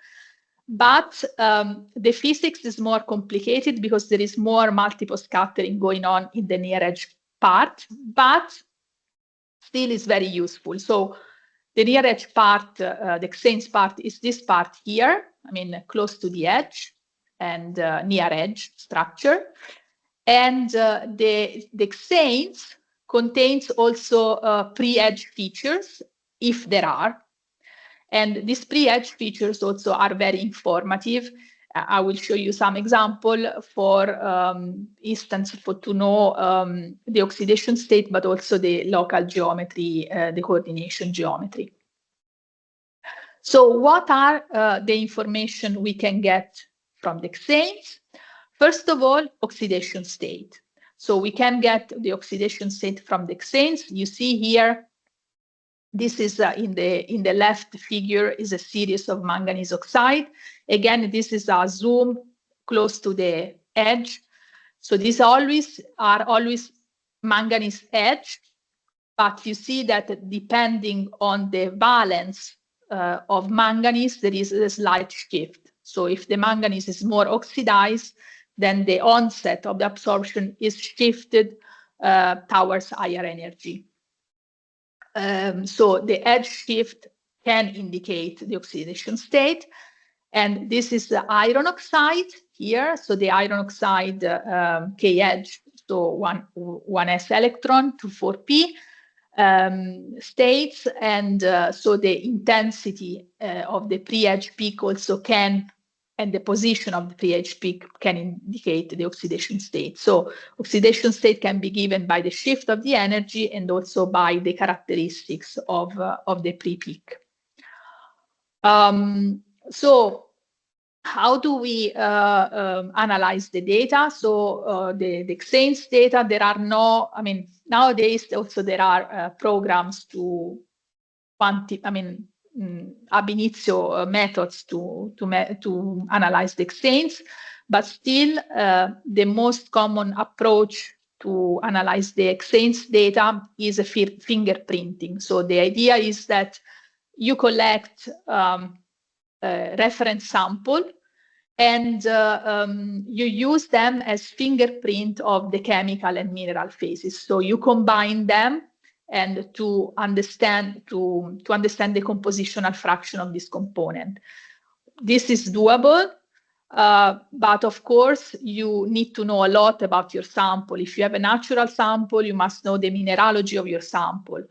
But the physics is more complicated, because there is more multiple scattering going on in the near edge part, but still is very useful. So the near edge part, the Xanes part, is this part here, I mean, close to the edge and near edge structure. And the Xanes contains also pre-edge features, if there are. And these pre-edge features also are very informative. I will show you some example, for instance, to know the oxidation state, but also the local geometry, the coordination geometry. So what are the information we can get from the Xanes? First of all, oxidation state. So we can get the oxidation state from the Xanes. You see here, this is in the left figure is a series of manganese oxide. Again, this is a zoom close to the edge. So these are always manganese edge, but you see that depending on the valence of manganese, there is a slight shift. So if the manganese is more oxidized, then the onset of the absorption is shifted towards higher energy. So the edge shift can indicate the oxidation state. And this is the iron oxide here. So the iron oxide K edge, so 1s electron to 4p states. And so the intensity of the pre-edge peak also can, and the position of the pre-edge peak can indicate the oxidation state. So oxidation state can be given by the shift of the energy and also by the characteristics of the pre-peak. So how do we analyze the data? So the Xanes data, there are no, I mean, nowadays also there are programs to ab initio methods to analyze the Xanes, but still the most common approach to analyze the Xanes data is a fingerprinting. So the idea is that you collect reference sample and you use them as fingerprint of the chemical and mineral phases. So you combine them and to understand the compositional fraction of this component. This is doable, but of course you need to know a lot about your sample. If you have a natural sample, you must know the mineralogy of your sample.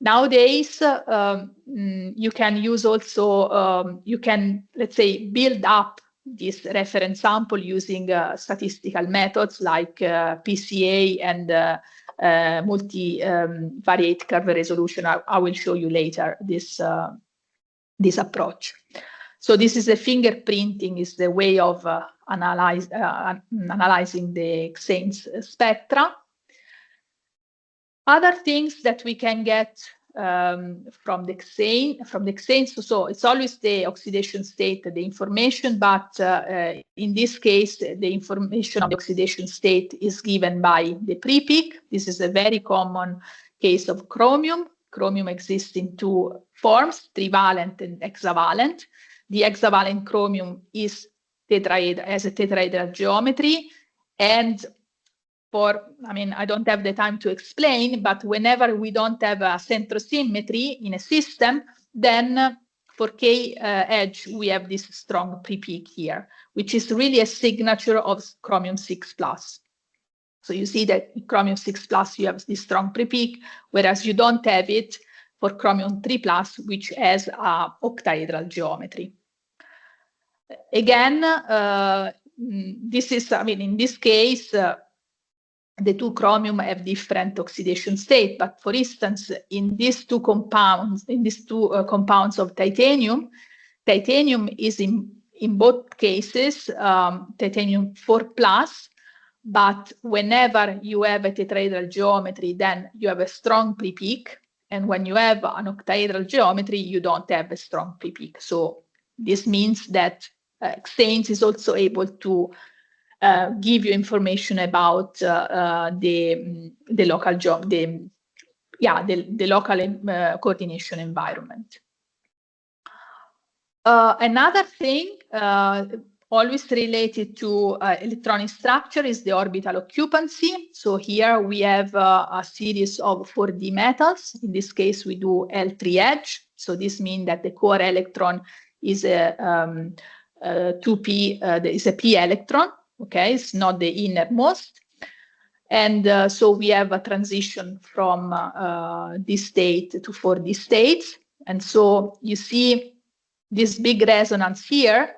Nowadays, you can use also, you can, let's say, build up this reference sample using statistical methods like PCA and multi-variate curve resolution. I will show you later this approach. So this is the fingerprinting, is the way of analyzing the Xane's spectra. Other things that we can get from the Xane, so it's always the oxidation state, the information, but in this case, the information of the oxidation state is given by the pre-peak. This is a very common case of chromium. Chromium exists in two forms, trivalent and hexavalent. The hexavalent chromium is has a tetrahedral geometry, and I don't have the time to explain, but whenever we don't have a centrosymmetry in a system, then for K edge, we have this strong pre-peak here, which is really a signature of chromium 6+. So you see that in chromium 6+, you have this strong pre-peak, whereas you don't have it for chromium 3+, which has a octahedral geometry. Again, this is, in this case, the two chromium have different oxidation state, but for instance, in these two compounds, of titanium, titanium is in both cases titanium 4+, but whenever you have a tetrahedral geometry, then you have a strong pre-peak, and when you have an octahedral geometry, you don't have a strong pre-peak. So this means that Xanes is also able to give you information about the local coordination environment. Another thing always related to electronic structure is the orbital occupancy. So here we have a series of 4D metals. In this case, we do L3 edge. So this means that the core electron is a 2p, is a p electron. Okay, it's not the innermost. And so we have a transition from this state to 4D states. And so you see this big resonance here.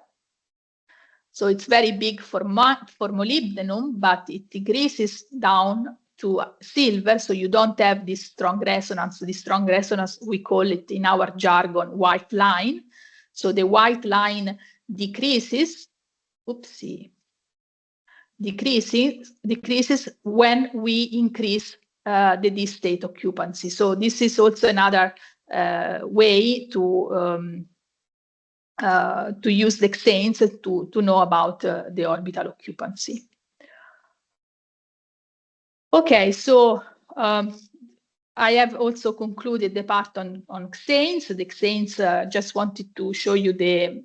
So it's very big for molybdenum, but it decreases down to silver. So you don't have this strong resonance. This strong resonance, we call it in our jargon, white line. So the white line decreases. Oopsie. Decreases when we increase the D state occupancy. So this is also another way to use the Xanes to know about the orbital occupancy. Okay, so I have also concluded the part on Xanes. The Xanes, just wanted to show you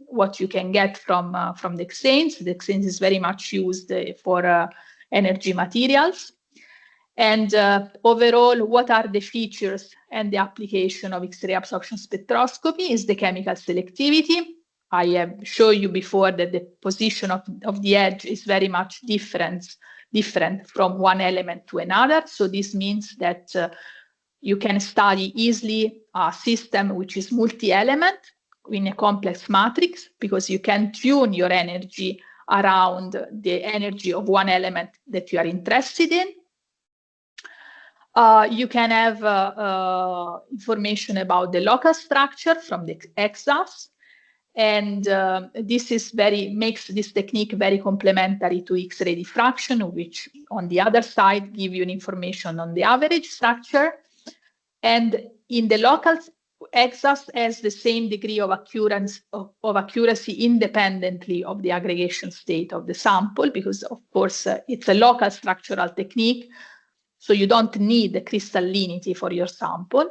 what you can get from the Xanes. The Xanes is very much used for energy materials. And overall, what are the features and the application of X-ray absorption spectroscopy is the chemical selectivity. I have shown you before that the position of the edge is very much different from one element to another. So this means that you can study easily a system which is multi-element in a complex matrix, because you can tune your energy around the energy of one element that you are interested in. You can have information about the local structure from the EXAS, and this makes this technique very complementary to X-ray diffraction, which on the other side give you information on the average structure. And in the local EXAS has the same degree of accuracy independently of the aggregation state of the sample, because of course it's a local structural technique, so you don't need the crystallinity for your sample.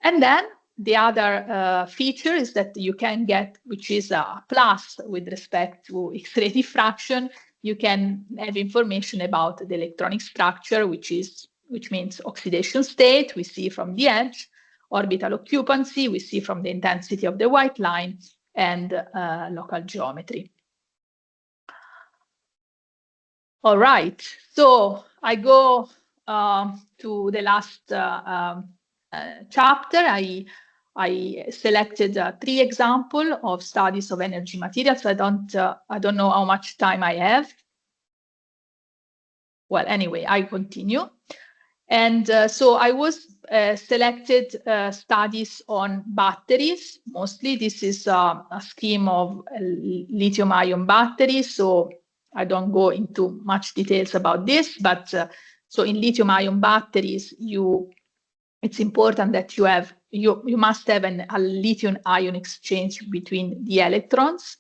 And then the other feature is that you can get, which is a plus with respect to X-ray diffraction, you can have information about the electronic structure, which means oxidation state, we see from the edge, orbital occupancy, we see from the intensity of the white line, and local geometry. All right, so I go to the last chapter, I selected 3 examples of studies of energy materials. I don't know how much time I have. Well, anyway, I continue. And so I was selected studies on batteries. Mostly this is a scheme of lithium-ion batteries. So I don't go into much details about this, but so in lithium-ion batteries, it's important that you must have a lithium-ion exchange between the electrodes,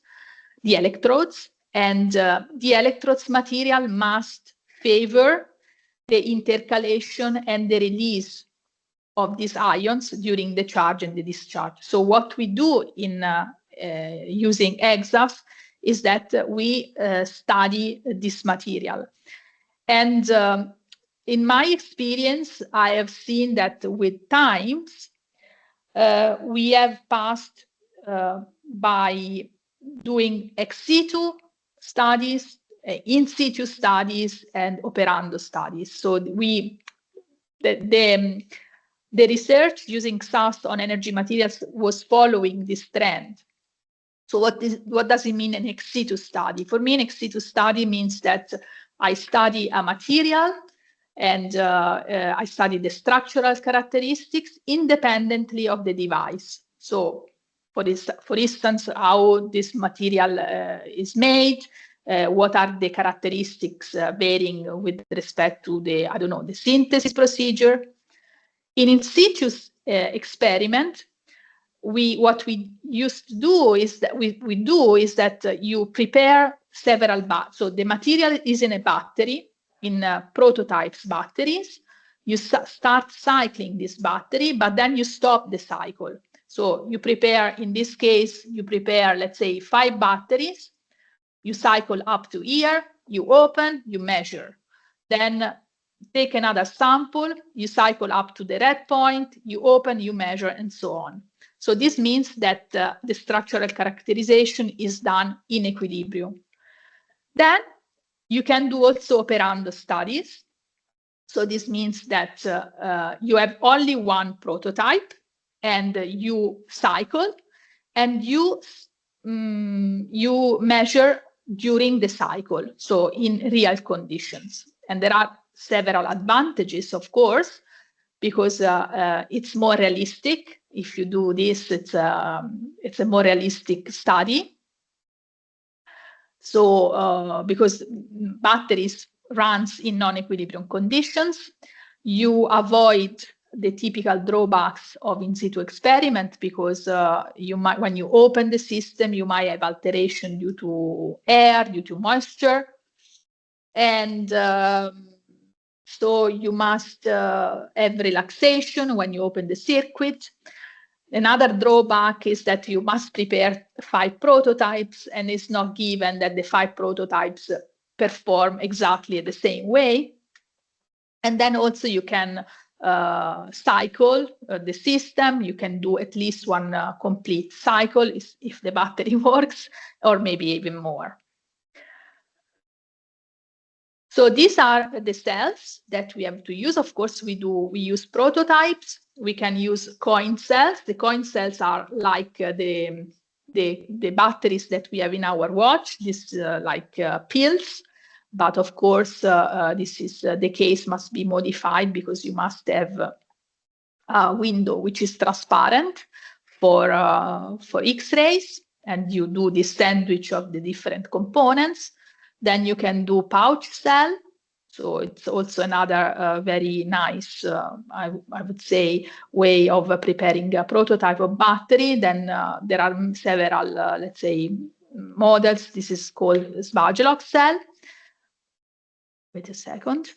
and the electrodes material must favor the intercalation and the release of these ions during the charge and the discharge. So what we do in using EXAF is that we study this material. And in my experience, I have seen that with times, we have passed by doing ex situ studies, in situ studies, and operando studies. So the research using SAS on energy materials was following this trend. So what does it mean an ex situ study? For me, an ex situ study means that I study a material and I study the structural characteristics independently of the device. So for instance, how this material is made, what are the characteristics varying with respect to the, I don't know, the synthesis procedure. In situ experiment, what we used to do is that you prepare several batteries. So the material is in a battery, in prototypes batteries. You start cycling this battery, but then you stop the cycle. So you prepare, in this case, you prepare, let's say, 5 batteries. You cycle up to here, you open, you measure. Then take another sample, you cycle up to the red point, you open, you measure, and so on. So this means that the structural characterization is done in equilibrium. Then you can do also operando studies. So this means that you have only one prototype and you cycle and you measure during the cycle, so in real conditions. And there are several advantages, of course, because it's more realistic. If you do this, it's a more realistic study. So because batteries runs in non-equilibrium conditions, you avoid the typical drawbacks of in situ experiment, because you might, when you open the system, you might have alteration due to air, due to moisture, and so you must have relaxation when you open the circuit. Another drawback is that you must prepare 5 prototypes, and it's not given that the 5 prototypes perform exactly the same way. And then also you can cycle the system. You can do at least one complete cycle if the battery works, or maybe even more. So these are the cells that we have to use. Of course, we use prototypes. We can use coin cells. The coin cells are like the batteries that we have in our watch. This like pills. But of course, this is the case must be modified, because you must have a window which is transparent for X-rays, and you do this sandwich of the different components. Then you can do pouch cell. So it's also another very nice, I would say, way of preparing a prototype of battery. Then there are several, let's say, models. This is called Svagelok cell. Wait a second.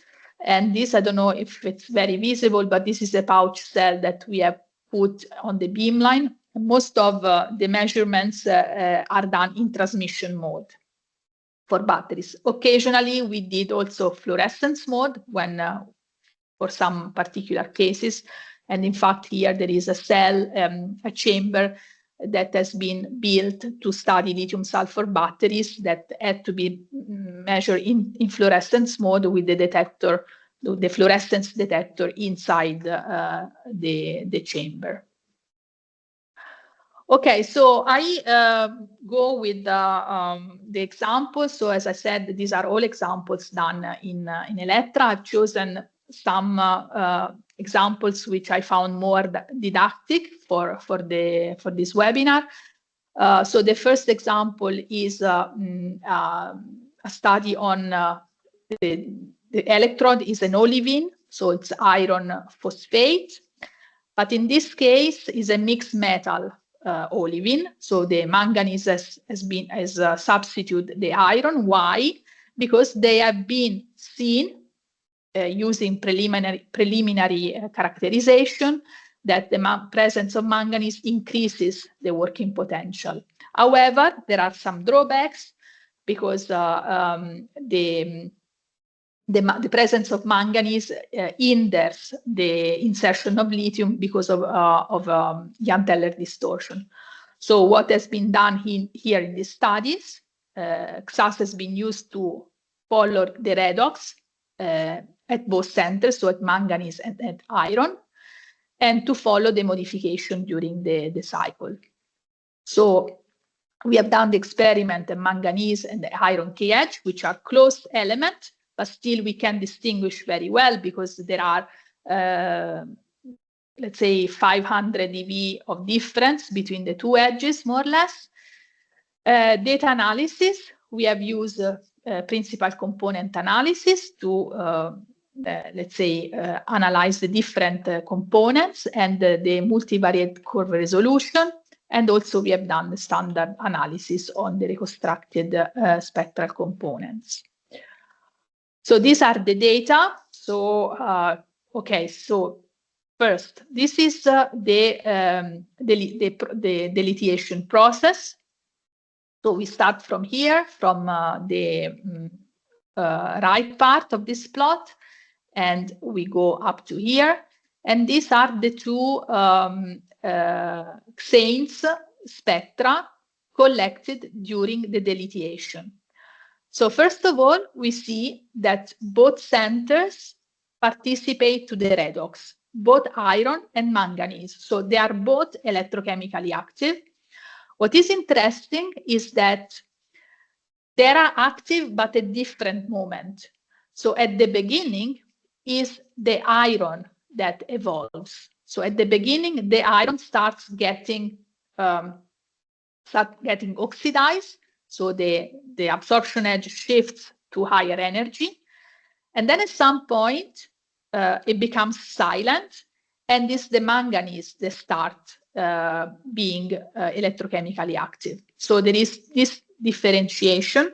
And this, I don't know if it's very visible, but this is a pouch cell that we have put on the beamline. Most of the measurements are done in transmission mode for batteries. Occasionally, we did also fluorescence mode when for some particular cases. And in fact, here there is a cell, a chamber that has been built to study lithium sulfur batteries that had to be measured in fluorescence mode with the detector the fluorescence detector inside the chamber. Okay, so I go with the examples. So as I said, these are all examples done in Electra. I've chosen some examples which I found more didactic for this webinar. So the first example is a study on the electrode is an olivine, so it's iron phosphate, but in this case is a mixed metal olivine. So the manganese has substituted the iron. Why? Because they have been seen using preliminary characterization that the presence of manganese increases the working potential. However, there are some drawbacks because the presence of manganese hinders the insertion of lithium because of Jahn-Teller distortion. So what has been done here in these studies, XAS has been used to follow the redox at both centers, so at manganese and at iron, and to follow the modification during the cycle. So we have done the experiment at manganese and the iron KH, which are closed elements, but still we can distinguish very well because there are, let's say, 500 eV of difference between the two edges, more or less. Data analysis, we have used principal component analysis to, let's say, analyze the different components and the multivariate curve resolution. And also we have done the standard analysis on the reconstructed spectral components. So these are the data. So, okay, so first, this is the lithiation process. So we start from here, from the right part of this plot, and we go up to here. And these are the two xanes spectra collected during the delithiation. So first of all, we see that both centers participate to the redox, both iron and manganese. So they are both electrochemically active. What is interesting is that they are active, but at different moment. So at the beginning is the iron that evolves. So at the beginning, the iron starts getting oxidized. So the absorption edge shifts to higher energy. And then at some point, it becomes silent. And it's the manganese that starts being electrochemically active. So there is this differentiation.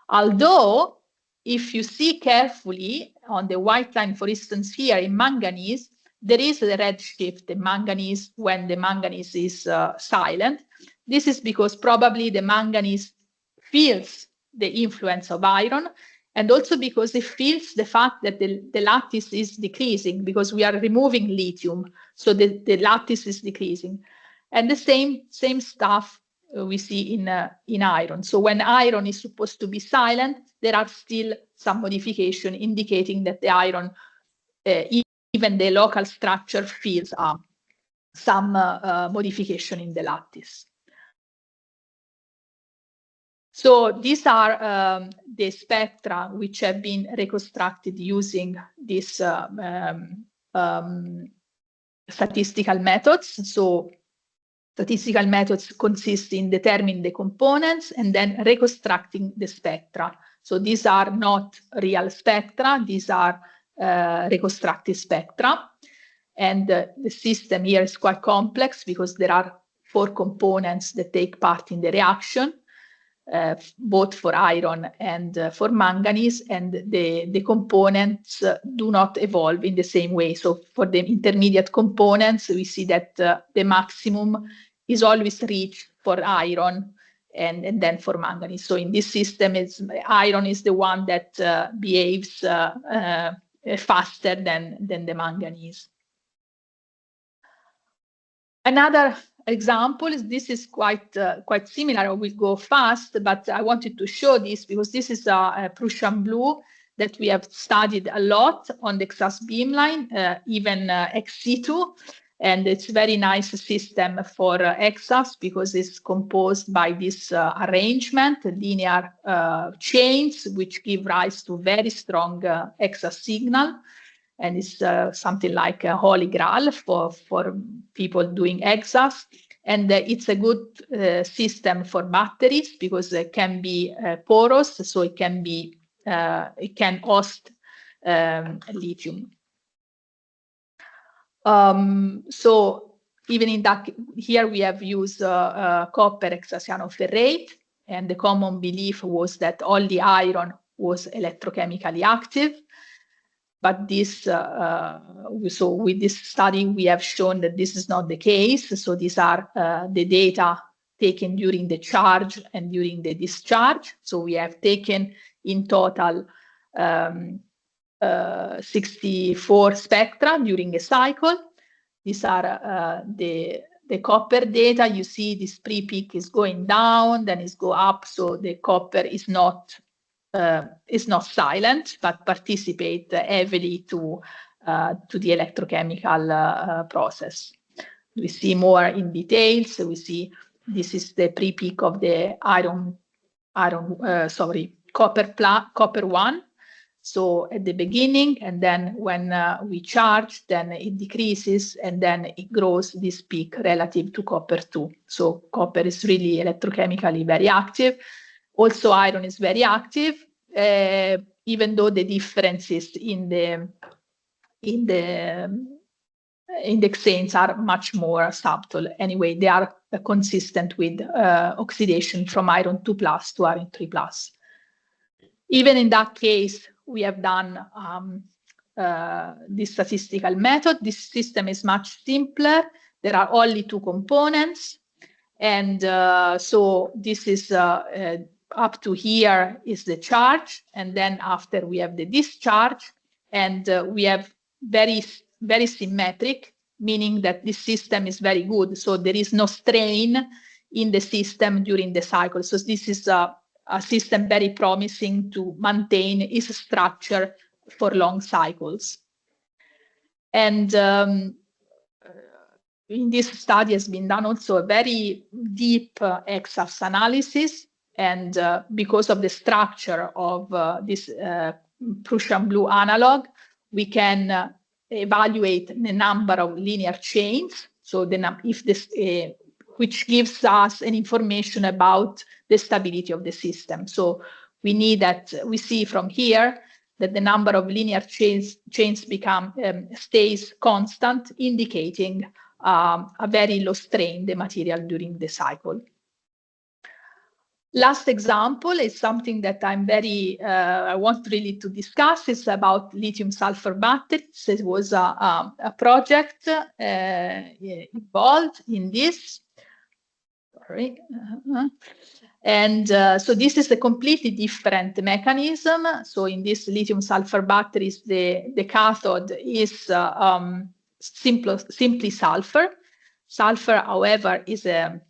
Although, if you see carefully on the white line, for instance, here in manganese, there is a red shift in manganese when the manganese is silent. This is because probably the manganese feels the influence of iron, and also because it feels the fact that the lattice is decreasing because we are removing lithium, so the lattice is decreasing. And the same stuff we see in iron. So when iron is supposed to be silent, there are still some modification indicating that the iron, even the local structure, feels some modification in the lattice. So these are the spectra which have been reconstructed using these statistical methods. So statistical methods consist in determining the components and then reconstructing the spectra. So these are not real spectra, these are reconstructed spectra. And the system here is quite complex because there are 4 components that take part in the reaction, both for iron and for manganese, and the components do not evolve in the same way. So for the intermediate components, we see that the maximum is always reached for iron and then for manganese. So in this system, iron is the one that behaves faster than the manganese. Another example is this is quite similar. I will go fast, but I wanted to show this because this is a Prussian blue that we have studied a lot on the EXAS beamline, even XC2. And it's a very nice system for EXAS because it's composed by this arrangement, linear chains, which give rise to very strong EXAS signal. And it's something like a holy grail for people doing EXAS. And it's a good system for batteries because it can be porous, so it can host lithium. So even in that, here we have used copper hexacyanoferrate, and the common belief was that only iron was electrochemically active. But this, so with this study, we have shown that this is not the case. So these are the data taken during the charge and during the discharge. So we have taken in total 64 spectra during a cycle. These are the copper data. You see this pre-peak is going down, then it's go up. So the copper is not silent, but participate heavily to the electrochemical process. We see more in details. We see this is the pre-peak of the copper 1. So at the beginning, and then when we charge, then it decreases, and then it grows this peak relative to copper 2. So copper is really electrochemically very active. Also, iron is very active, even though the differences in the hexanes are much more subtle. Anyway, they are consistent with oxidation from iron 2+ to iron 3+. Even in that case, we have done this statistical method. This system is much simpler. There are only 2 components. And so this is up to here is the charge. And then after we have the discharge. And we have very, very symmetric, meaning that this system is very good. So there is no strain in the system during the cycle. So this is a system very promising to maintain its structure for long cycles. And in this study has been done also a very deep EXAS analysis. And because of the structure of this Prussian blue analog, we can evaluate the number of linear chains. So which gives us an information about the stability of the system. So we see from here that the number of linear chains stays constant, indicating a very low strain the material during the cycle. Last example is something that I want really to discuss. It's about lithium-sulfur batteries. It was a project involved in this. Sorry. And so this is a completely different mechanism. So in this lithium-sulfur batteries, the cathode is simply sulfur. Sulfur, however, is an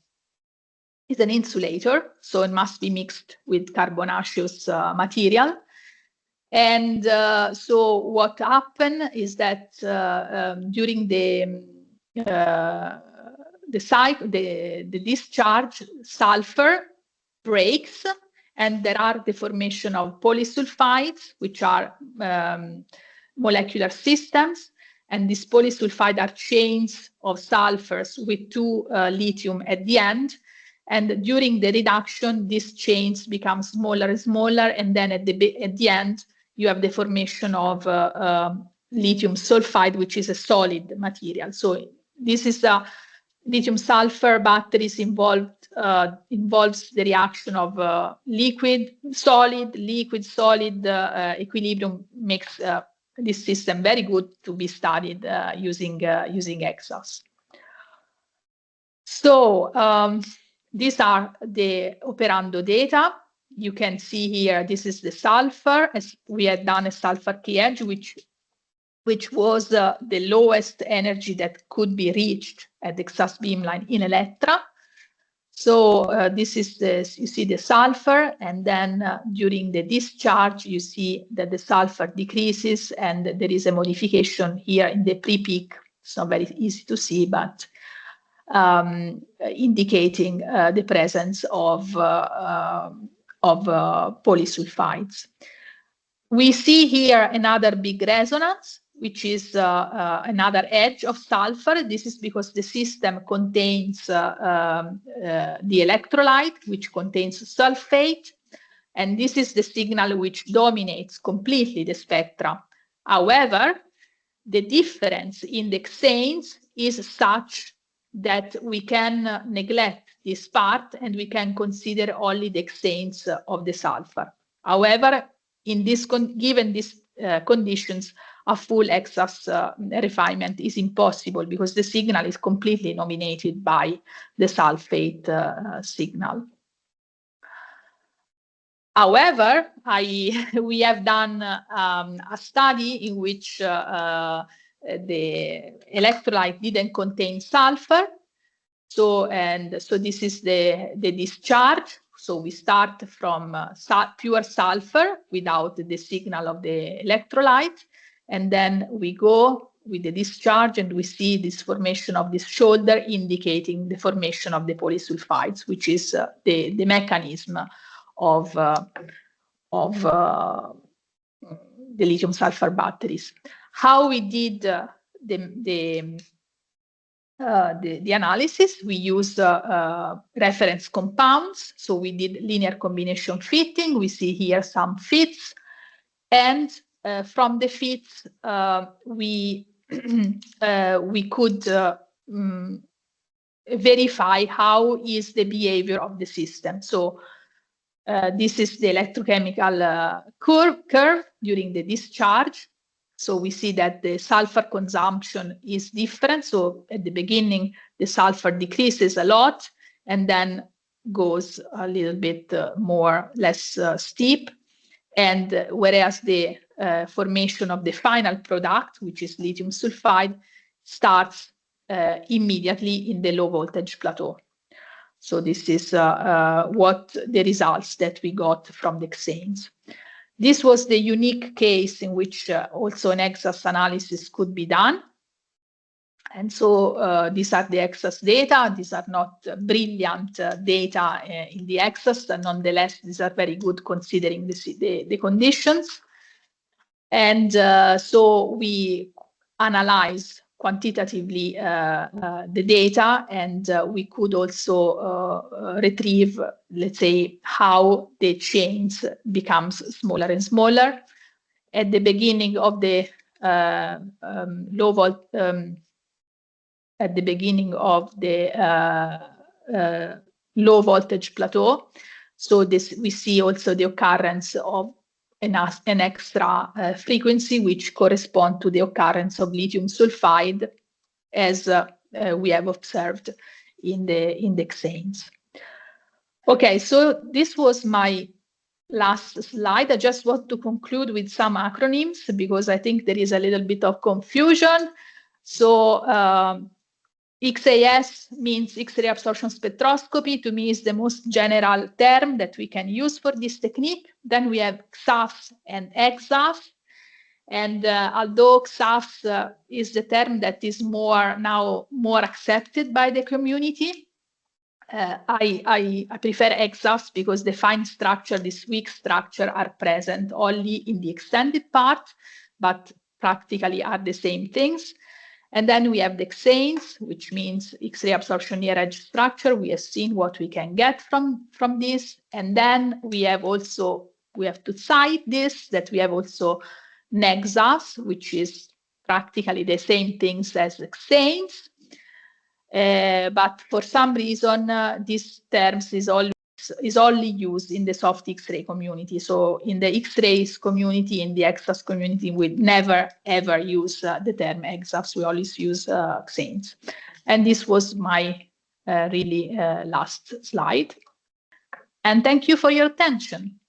insulator, so it must be mixed with carbonaceous material. And so what happened is that during the discharge, sulfur breaks, and there are the formation of polysulfides, which are molecular systems. And these polysulfide are chains of sulfurs with 2 lithium at the end. And during the reduction, these chains become smaller and smaller. And then at the end, you have the formation of lithium sulfide, which is a solid material. So this is a lithium sulfur batteries involves the reaction of liquid solid equilibrium makes this system very good to be studied using EXAS. So these are the operando data. You can see here, this is the sulfur. As we had done a sulfur key edge, which was the lowest energy that could be reached at the EXAS beamline in Elettra. So this is you see the sulfur, and then during the discharge, you see that the sulfur decreases, and there is a modification here in the pre-peak. It's not very easy to see, but indicating the presence of polysulfides. We see here another big resonance, which is another edge of sulfur. This is because the system contains the electrolyte, which contains sulfate, and this is the signal which dominates completely the spectra. However, the difference in the xanes is such that we can neglect this part and we can consider only the xanes of the sulfur. However, in this given these conditions, a full EXAFS refinement is impossible because the signal is completely dominated by the sulfate signal. However, we have done a study in which the electrolyte didn't contain sulfur. So this is the discharge. So we start from pure sulfur without the signal of the electrolyte, and then we go with the discharge and we see this formation of this shoulder indicating the formation of the polysulfides, which is the mechanism of the lithium sulfur batteries. How we did the analysis, we used reference compounds. So we did linear combination fitting. We see here some fits, and from the fits we could verify how is the behavior of the system. So this is the electrochemical curve during the discharge. So we see that the sulfur consumption is different. So at the beginning, the sulfur decreases a lot and then goes a little bit less steep. And whereas the formation of the final product, which is lithium sulfide, starts immediately in the low voltage plateau. So this is what the results that we got from the xanes. This was the unique case in which also an EXAFS analysis could be done. And so these are the EXAFS data. These are not brilliant data in the EXAFS, and nonetheless, these are very good considering the conditions. And so we analyze quantitatively the data, and we could also retrieve, let's say, how the chains becomes smaller and smaller. At the beginning of the low voltage plateau, so this we see also the occurrence of an extra frequency which correspond to the occurrence of lithium sulfide, as we have observed in the xanes. Okay, so this was my last slide. I just want to conclude with some acronyms because I think there is a little bit of confusion. So XAS means X-ray absorption spectroscopy. To me, is the most general term that we can use for this technique. Then we have XAFS and EXAFS. And although XAFS is the term that is now more accepted by the community, I prefer EXAFS because the fine structure, this weak structure, are present only in the extended part, but practically are the same things. And then we have the xanes, which means X-ray absorption near edge structure. We have seen what we can get from this. And then we have to cite this, that we have also NEXAFS, which is practically the same things as xanes. But for some reason, these terms is only used in the soft X-ray community. So in the X-rays community, in the EXAFS community, we never ever use the term EXAFS. We always use xanes. And this was my really last slide. And thank you for your attention.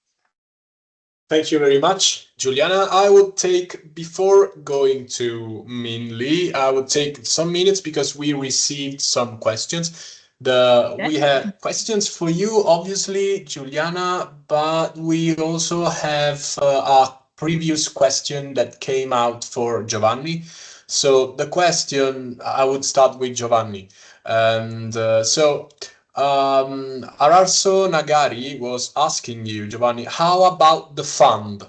Thank you very much, Juliana. I would take, before going to Min Lee, I would take some minutes because we received some questions. We have questions for you, obviously, Juliana, but we also have a previous question that came out for Giovanni. So the question, I would start with Giovanni. And Ararso Nagari was asking you, Giovanni, how about the fund?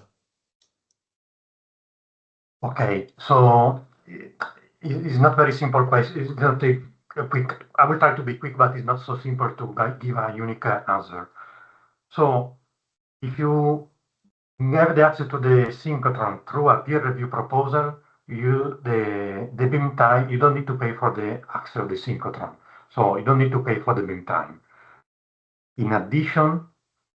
Okay, so it's not very simple question. It's not a quick. I will try to be quick, but it's not so simple to give a unique answer. So if you have the access to the synchrotron through a peer review proposal, the beam time, you don't need to pay for the access of the synchrotron. So you don't need to pay for the beam time. In addition,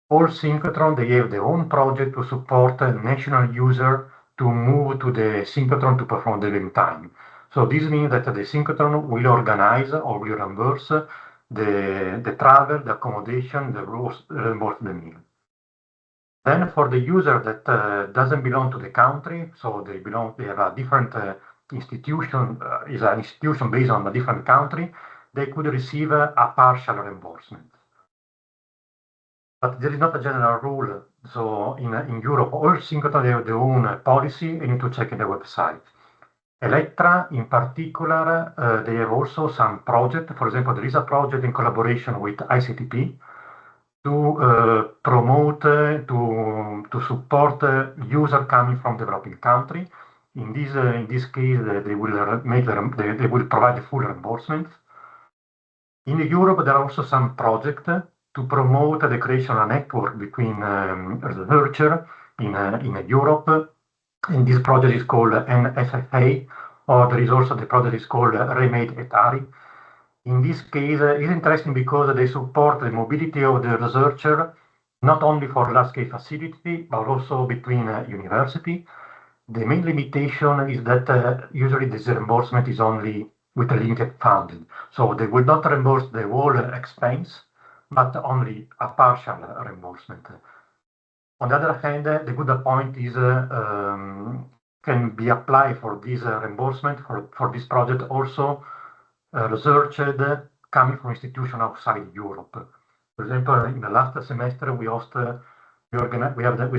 all synchrotron, they have their own project to support a national user to move to the synchrotron to perform the beam time. So this means that the synchrotron will organize or will reimburse the travel, the accommodation, the reimburse the meal. Then for the user that doesn't belong to the country, so they have a different institution, is an institution based on a different country, they could receive a partial reimbursement. But there is not a general rule. So in Europe, all synchrotron have their own policy. You need to check in the website. Electra, in particular, they have also some project. For example, there is a project in collaboration with ICTP to promote, to support user coming from developing country. In this case, they will provide the full reimbursement. In Europe, there are also some projects to promote the creation of a network between researchers in Europe. And this project is called NSFA, or there is also the project is called Remade Etari. In this case, it's interesting because they support the mobility of the researcher, not only for large-scale facility, but also between university. The main limitation is that usually this reimbursement is only with a limited funding. So they will not reimburse the whole expense, but only a partial reimbursement. On the other hand, the good point is can be applied for this reimbursement for this project also researched coming from institutions outside Europe. For example, in the last semester, we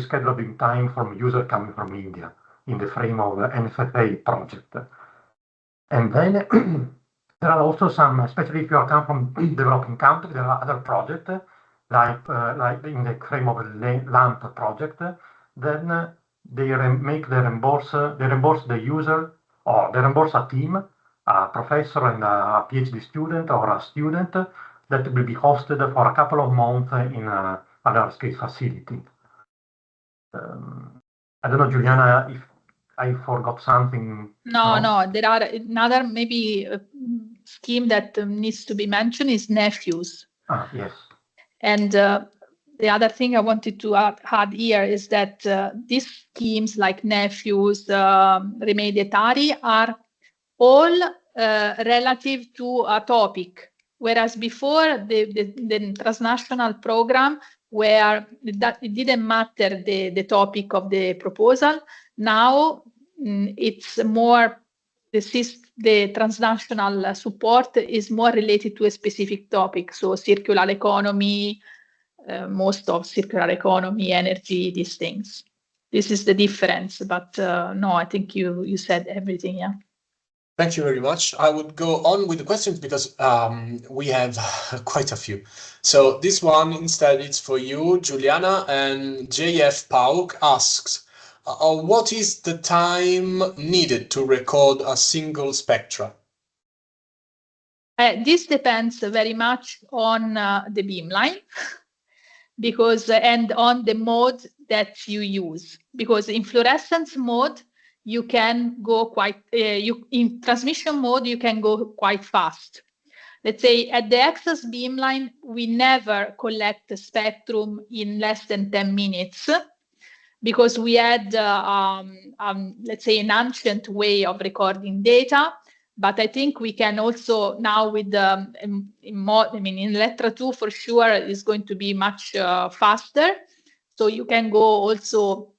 scheduled in time from user coming from India in the frame of NFFA project. And then there are also some, especially if you are come from developing countries, there are other projects like in the frame of a LAMP project. Then they reimburse the user, or they reimburse a team, a professor and a PhD student or a student that will be hosted for a couple of months in a large-scale facility. I don't know, Juliana, if I forgot something. No, there are another maybe scheme that needs to be mentioned is nephews. Yes. And the other thing I wanted to add here is that these schemes like nephews, Remade Etari are all relative to a topic, whereas before the transnational program, where it didn't matter the topic of the proposal, now it's more the transnational support is more related to a specific topic, so circular economy, most of circular economy, energy, these things. This is the difference, but no, I think you said everything, yeah. Thank you very much. I would go on with the questions because we have quite a few. So this one instead is for you, Juliana, and JF Pauk asks, what is the time needed to record a single spectra? This depends very much on the beamline because and on the mode that you use. Because in fluorescence mode, you can go quite, in transmission mode, you can go quite fast. Let's say at the X beamline, we never collect the spectrum in less than 10 minutes because we had, let's say, an ancient way of recording data. But I think we can also now with in Electra 2 for sure is going to be much faster. So you can go also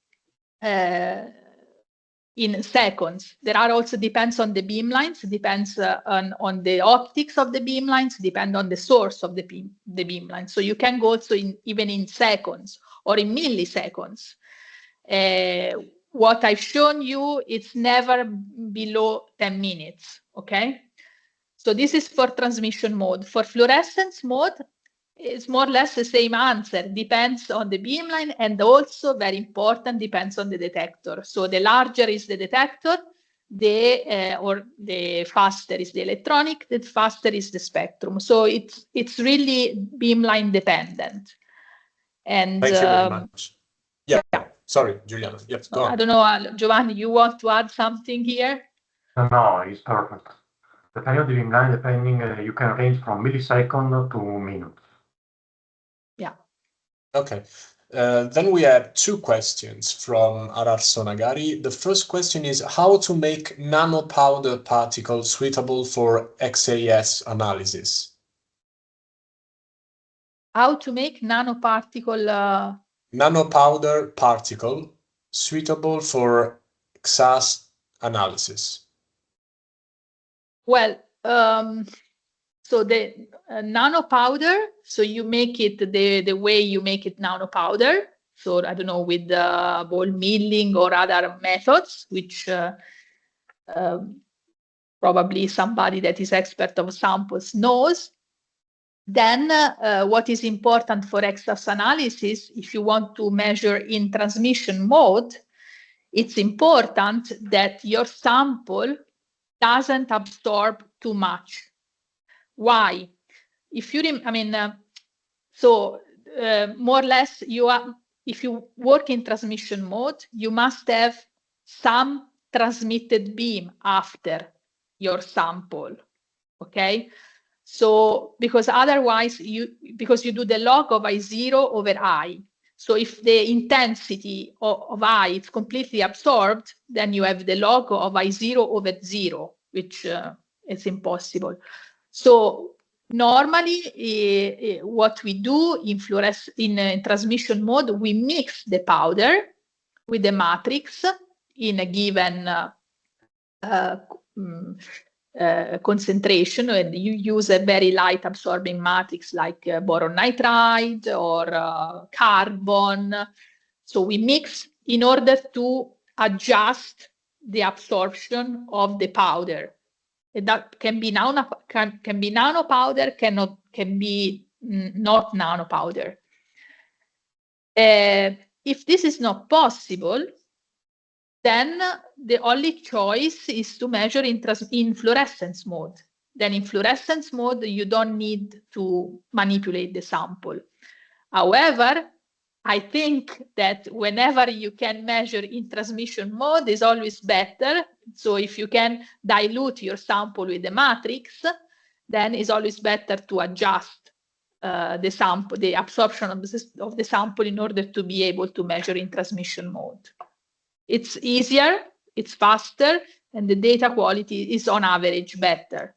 in seconds. There are also depends on the beamlines, depends on the optics of the beamlines, depend on the source of the beamline. So you can go also even in seconds or in milliseconds. What I've shown you, it's never below 10 minutes, okay? So this is for transmission mode. For fluorescence mode, it's more or less the same answer, depends on the beamline, and also, very important, depends on the detector. So the larger is the detector, or the faster is the electronic, the faster is the spectrum. So it's really beamline dependent. And thank you very much. Yeah. Sorry, Giuliano. Yes, go on. I don't know, Giovanni, you want to add something here? No, it's perfect. Depending on the beamline, you can range from milliseconds to minutes. Yeah. Okay. Then we have two questions from Arar Sonagari. The first question is how to make nanopowder particles suitable for XAS analysis. How to make nanoparticle... Nanopowder particle suitable for XAS analysis. Well, so the nanopowder, so you make it the way you make it nanopowder. So I don't know, with ball milling or other methods, which probably somebody that is expert of samples knows. Then what is important for XAS analysis, if you want to measure in transmission mode, it's important that your sample doesn't absorb too much. Why? If you, more or less, if you work in transmission mode, you must have some transmitted beam after your sample, okay? So, because otherwise, because you do the log of I0 over I. So if the intensity of I is completely absorbed, then you have the log of I0 over 0, which is impossible. So normally, what we do in transmission mode, we mix the powder with the matrix in a given concentration, and you use a very light absorbing matrix like boron nitride or carbon. So we mix in order to adjust the absorption of the powder. That can be nanopowder, can be not nanopowder. If this is not possible, then the only choice is to measure in fluorescence mode. Then in fluorescence mode, you don't need to manipulate the sample. However, I think that whenever you can measure in transmission mode is always better. So if you can dilute your sample with the matrix, then it's always better to adjust the absorption of the sample in order to be able to measure in transmission mode. It's easier, it's faster, and the data quality is on average better.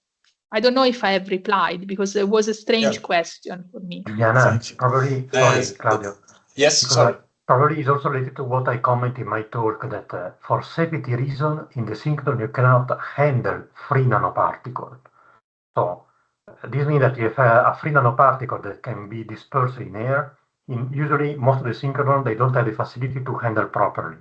I don't know if I have replied because it was a strange question for me. Diana, probably, sorry, Claudio. Yes, because sorry. Probably is also related to what I comment in my talk that for safety reason in the synchrotron you cannot handle free nanoparticle. So this means that if a free nanoparticle that can be dispersed in air, usually most of the synchrotron they don't have the facility to handle properly.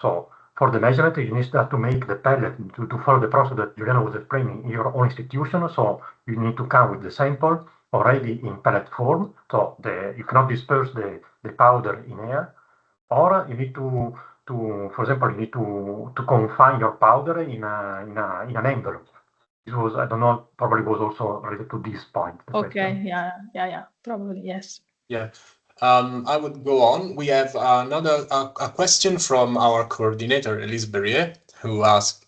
So for the measurement, you need to make the pellet to follow the process that Giuliano was explaining in your own institution. So you need to come with the sample already in pellet form. So you cannot disperse the powder in air, or you need to for example, you need to confine your powder in an envelope. This was, I don't know, probably was also related to this point. Okay, yeah, probably, yes. Yeah. I would go on. We have another question from our coordinator, Elise Berrier, who asked,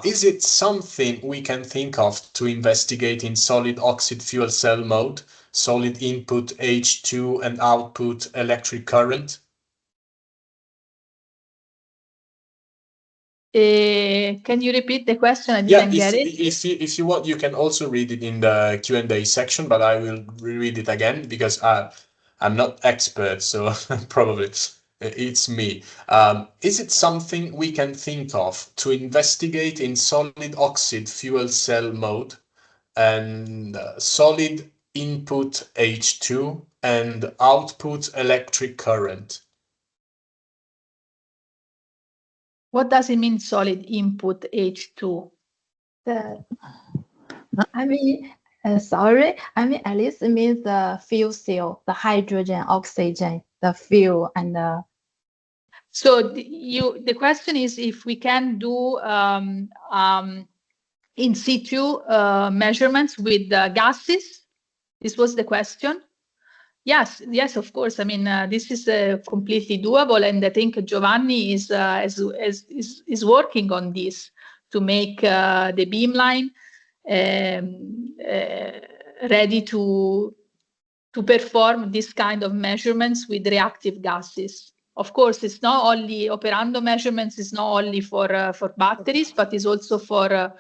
is it something we can think of to investigate in solid oxide fuel cell mode, solid input H2 and output electric current? Can you repeat the question? I didn't get it. If you want, you can also read it in the Q&A section, but I will reread it again because I'm not expert, so probably. It's me. Is it something we can think of to investigate in solid oxide fuel cell mode and solid input H2 and output electric current? What does it mean, solid input H2? Sorry, at least it means the fuel cell, the hydrogen, oxygen, the fuel, and the. So the question is if we can do in situ measurements with gases. This was the question. Yes, of course. I mean, this is completely doable, and I think Giovanni is working on this to make the beamline ready to perform this kind of measurements with reactive gases. Of course, it's not only operando measurements. It's not only for batteries, but it's also for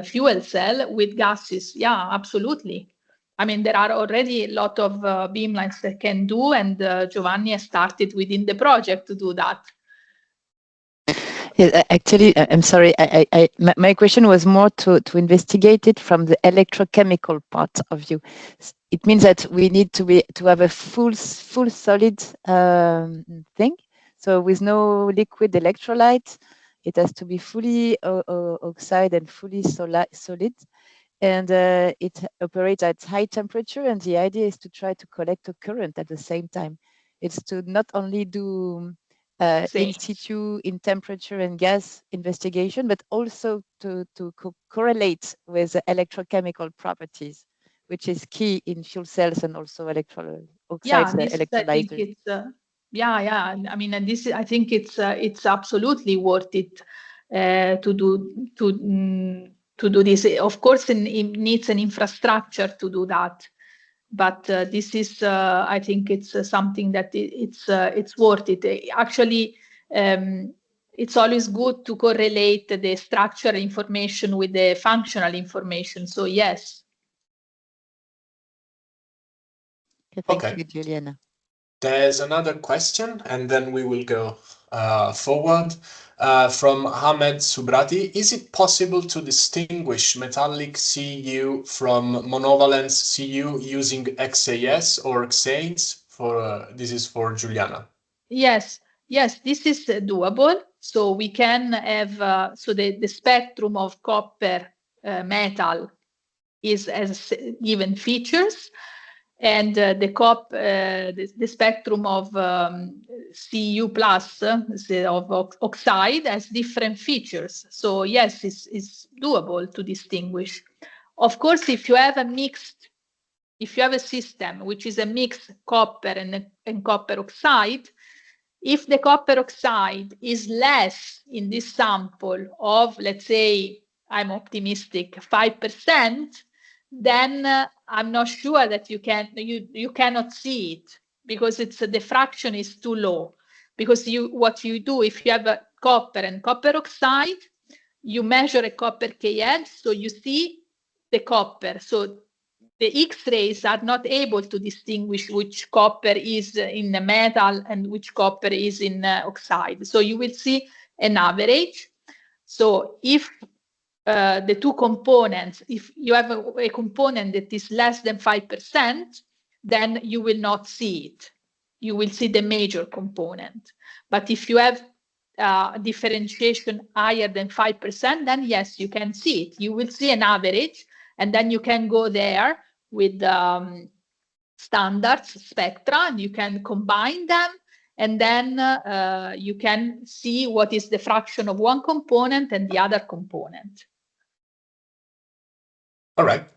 fuel cell with gases. Yeah, absolutely. I mean, there are already a lot of beamlines that can do, and Giovanni has started within the project to do that. Yeah, actually, I'm sorry. My question was more to investigate it from the electrochemical part of view. It means that we need to have a full solid thing. So with no liquid electrolyte, it has to be fully oxide and fully solid. And it operates at high temperature. And the idea is to try to collect a current at the same time. It's to not only do in situ, in temperature and gas investigation, but also to correlate with the electrochemical properties, which is key in fuel cells and also electrolyzers. Yeah. I mean, and this I think it's absolutely worth it to do this. Of course, it needs an infrastructure to do that. But this is, I think, it's something that it's worth it. Actually, it's always good to correlate the structural information with the functional information. So yes. Thank you, Juliana. There's another question, and then we will go forward. From Ahmed Subrati, is it possible to distinguish metallic Cu from monovalence Cu using XAS or XAINS? This is for Juliana. Yes, this is doable. So we can have so the spectrum of copper metal has given features, and the spectrum of Cu plus of oxide has different features. So yes, it's doable to distinguish. Of course, if you have a system which is a mixed copper and copper oxide, if the copper oxide is less in this sample of, let's say, I'm optimistic, 5%, then I'm not sure that you cannot see it because the fraction is too low. Because what you do, if you have a copper and copper oxide, you measure a copper Kh, so you see the copper. So the X-rays are not able to distinguish which copper is in the metal and which copper is in oxide. So you will see an average. So if the two components, if you have a component that is less than 5%, then you will not see it. You will see the major component. But if you have differentiation higher than 5%, then yes, you can see it. You will see an average, and then you can go there with standards, spectra, and you can combine them, and then you can see what is the fraction of one component and the other component. All right.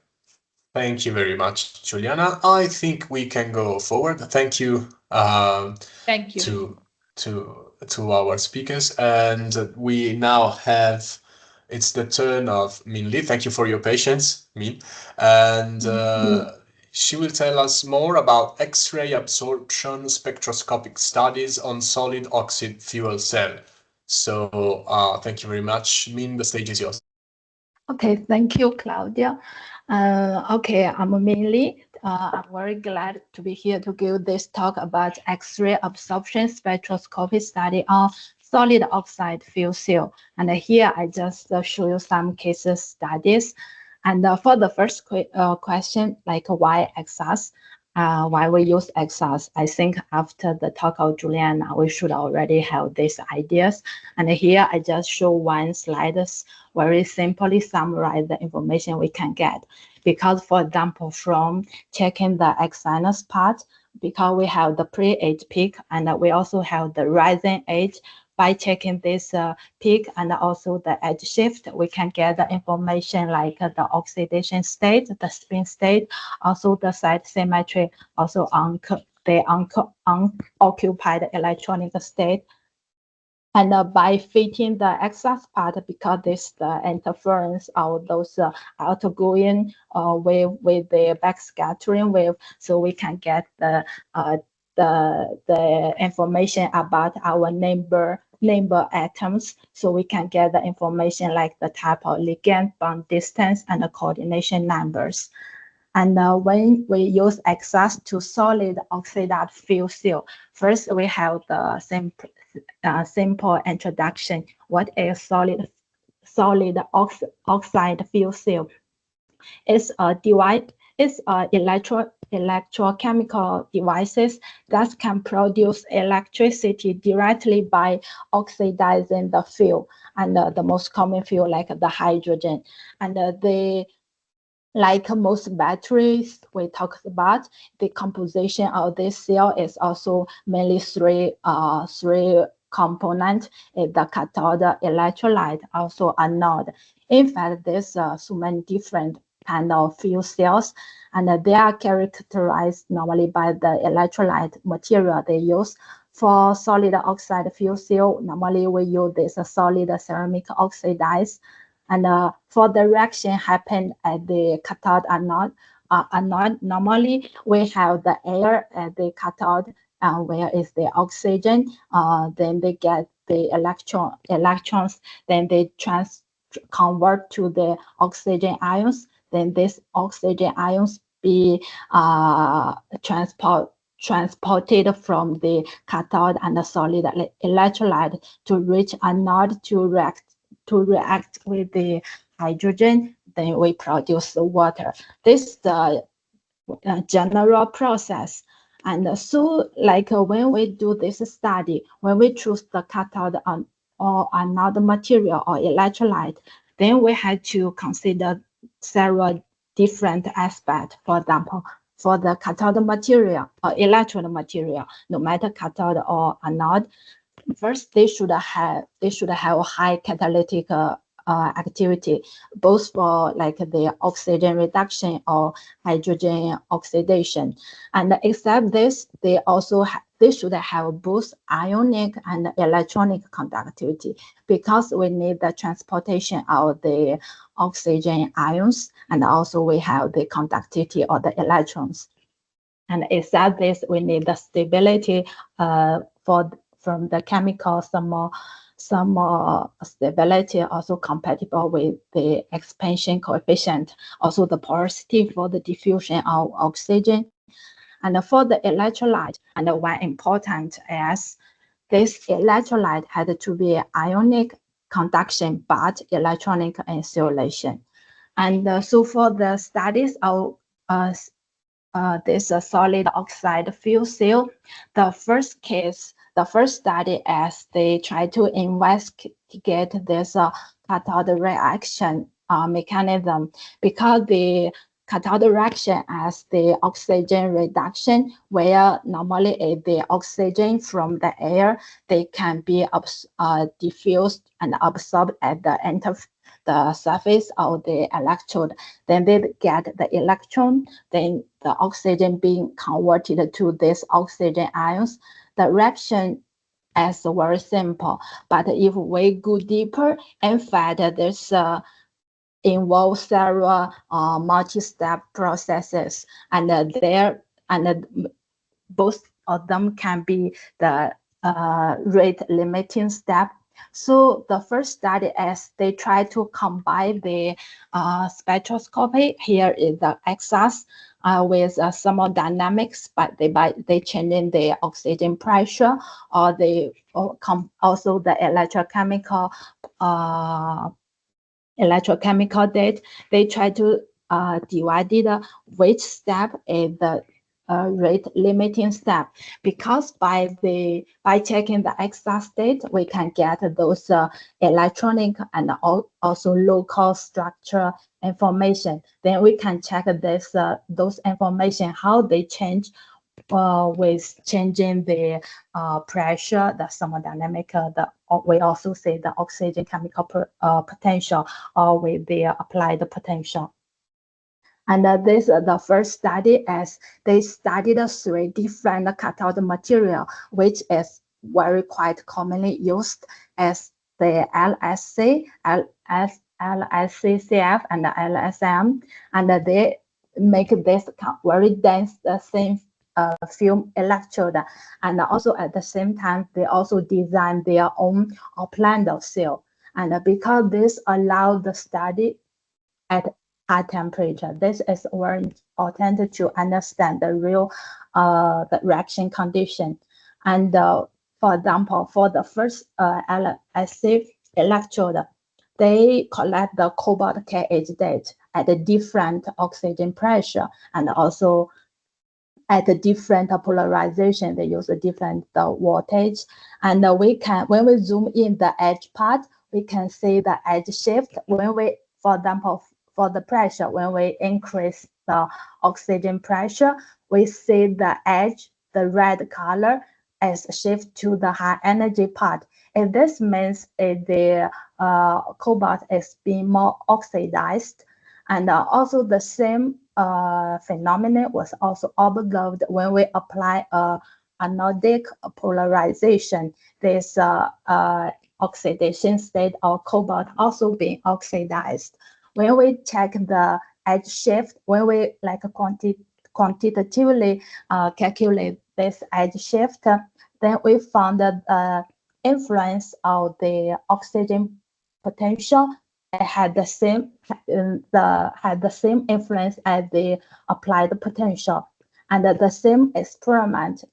Thank you very much, Juliana. I think we can go forward. Thank you. Thank you to our speakers, and we now have. It's the turn of Min Li. Thank you for your patience, Min. And she will tell us more about X-ray absorption spectroscopic studies on solid oxide fuel cell. So thank you very much. Min, the stage is yours. Okay, thank you, Claudia. Okay, I'm Min Li. I'm very glad to be here to give this talk about X-ray absorption spectroscopy study on solid oxide fuel cell. And here I just show you some case studies. And for the first question, like why XS? Why we use XS? I think after the talk of Juliana, we should already have these ideas. And here I just show one slide, very simply summarize the information we can get. Because, for example, from checking the X-sinus part, because we have the pre-age peak and we also have the rising age, by checking this peak and also the edge shift, we can get the information like the oxidation state, the spin state, also the site symmetry, also the unoccupied electronic state. And by fitting the excess part, because this the interference of those outgoing wave with the backscattering wave, so we can get the information about our neighbor atoms. So we can get the information like the type of ligand, bond distance, and the coordination numbers. And when we use access to solid oxide fuel cell, first we have the simple introduction. What is solid oxide fuel cell? It's a device. It's electrochemical devices that can produce electricity directly by oxidizing the fuel, and the most common fuel like the hydrogen. And like most batteries we talked about, the composition of this cell is also mainly three components: the cathode, electrolyte, also anode. In fact, there's so many different kind of fuel cells, and they are characterized normally by the electrolyte material they use. For solid oxide fuel cell, normally we use this solid ceramic oxidized. And for the reaction happen at the cathode anode, normally we have the air at the cathode, where is the oxygen. Then they get the electrons, then they convert to the oxygen ions. Then these oxygen ions be transported from the cathode and the solid electrolyte to reach anode to react with the hydrogen. Then we produce the water. This is the general process. And so, like when we do this study, when we choose the cathode or another material or electrolyte, then we had to consider several different aspects. For example, for the cathode material or electrode material, no matter cathode or anode, first they should have high catalytic activity, both for like the oxygen reduction or hydrogen oxidation. And except this, they should have both ionic and electronic conductivity, because we need the transportation of the oxygen ions, and also we have the conductivity of the electrons. And except this, we need the stability from the chemical, some stability, also compatible with the expansion coefficient, also the porosity for the diffusion of oxygen. And for the electrolyte, and one important is this electrolyte had to be ionic conduction but electronic insulation. And so for the studies of this solid oxide fuel cell, the first study is they try to investigate this cathode reaction mechanism, because the cathode reaction as the oxygen reduction, where normally the oxygen from the air, they can be diffused and absorbed at the surface of the electrode. Then they get the electron, then the oxygen being converted to these oxygen ions. The reaction is very simple, but if we go deeper, in fact, there's involve several multi-step processes, and both of them can be the rate limiting step. So the first study is they try to combine the spectroscopy. Here is the axis with thermodynamics, but they changing the oxygen pressure, or also the electrochemical data. They try to divide it which step is the rate limiting step, because by checking the exact state, we can get those electronic and also local structure information. Then we can check this those information, how they change with changing the pressure, the thermodynamic, we also say the oxygen chemical potential, or with the applied potential. And this the first study, as they studied 3 different cathode material, which is very quite commonly used as the LSC, LSCCF, and the LSM, and they make this very dense thin film electrode, and also at the same time they also design their own Orlando cell. And because this allows the study at high temperature, this is very important to understand the real the reaction condition. And for example, for the first LSC electrode, they collect the cobalt KH date at a different oxygen pressure, and also at a different polarization. They use a different voltage. And we can, when we zoom in the edge part, we can see the edge shift. When we, for example, for the pressure, when we increase the oxygen pressure, we see the edge, the red color, as shift to the high energy part. And this means the cobalt is being more oxidized. And also the same phenomenon was also observed when we apply anodic polarization. This oxidation state of cobalt also being oxidized. When we check the edge shift, when we like quantitatively calculate this edge shift, then we found that influence of the oxygen potential had the same influence as the applied potential. And the same experiment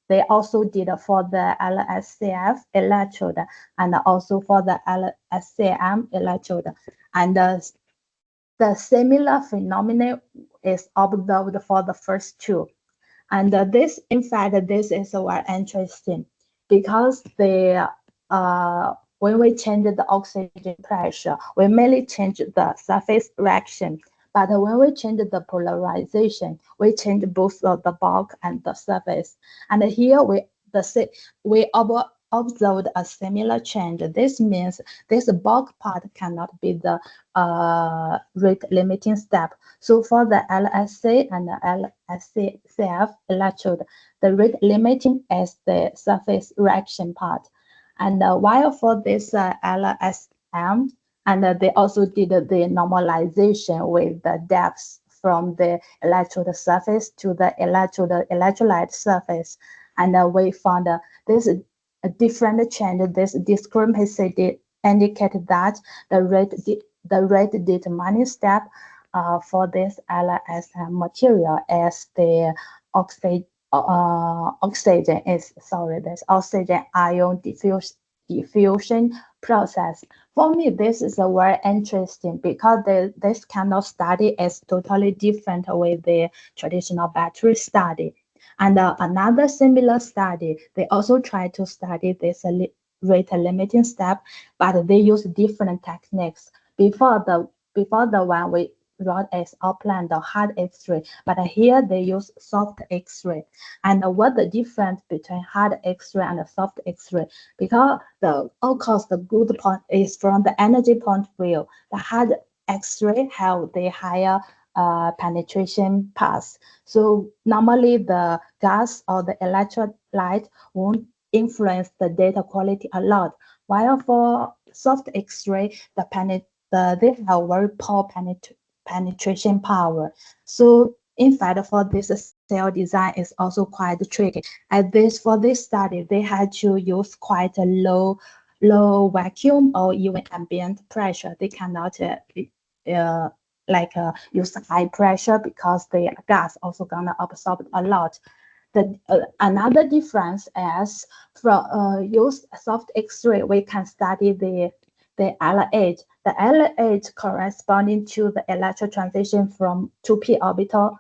they also did for the LSCF electrode, and also for the LSCM electrode. And the similar phenomenon is observed for the first 2. And this, in fact, this is very interesting, because the when we change the oxygen pressure, we merely change the surface reaction. But when we change the polarization, we change both the bulk and the surface. And here we observed a similar change. This means this bulk part cannot be the rate limiting step. So for the LSC and the LSCF electrode, the rate limiting is the surface reaction part. And while for this LSM, and they also did the normalization with the depths from the electrode surface to the electrolyte surface. And we found this a different change. This discrepancy indicated that the rate determining step for this LSM material is the oxygen ion diffusion process. For me, this is very interesting, because this kind of study is totally different with the traditional battery study. And another similar study, they also try to study this rate limiting step, but they use different techniques. Before the one we wrote as outline, the hard X-ray, but here they use soft X-ray. And what the difference between hard X-ray and soft X-ray? Because of course the good point is from the energy point of view. The hard X-ray have the higher penetration path. So normally the gas or the electrolyte won't influence the data quality a lot. While for soft X-ray, they have very poor penetration power. So in fact, for this cell design is also quite tricky. For this study, they had to use quite a low vacuum or even ambient pressure. They cannot use high pressure because the gas also gonna absorb a lot. The another difference is from use soft X-ray, we can study the LH. The LH corresponding to the electron transition from 2p orbital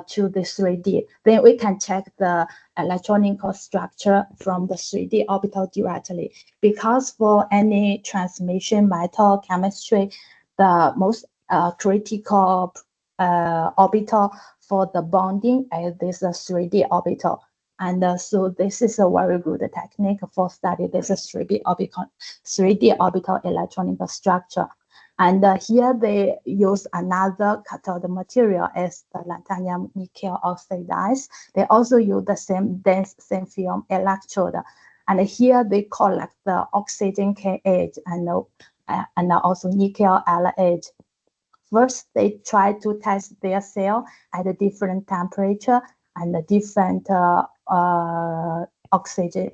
to the 3D. Then we can check the electronic structure from the 3D orbital directly. Because for any transmission metal chemistry, the most critical orbital for the bonding is this 3D orbital. And so this is a very good technique for study this 3D orbital electronic structure. And here they use another cathode material as the lanthanum nickel oxidized. They also use the same dense thin film electrode. And here they collect the oxygen KH and also nickel LH. First, they try to test their cell at a different temperature and a different oxygen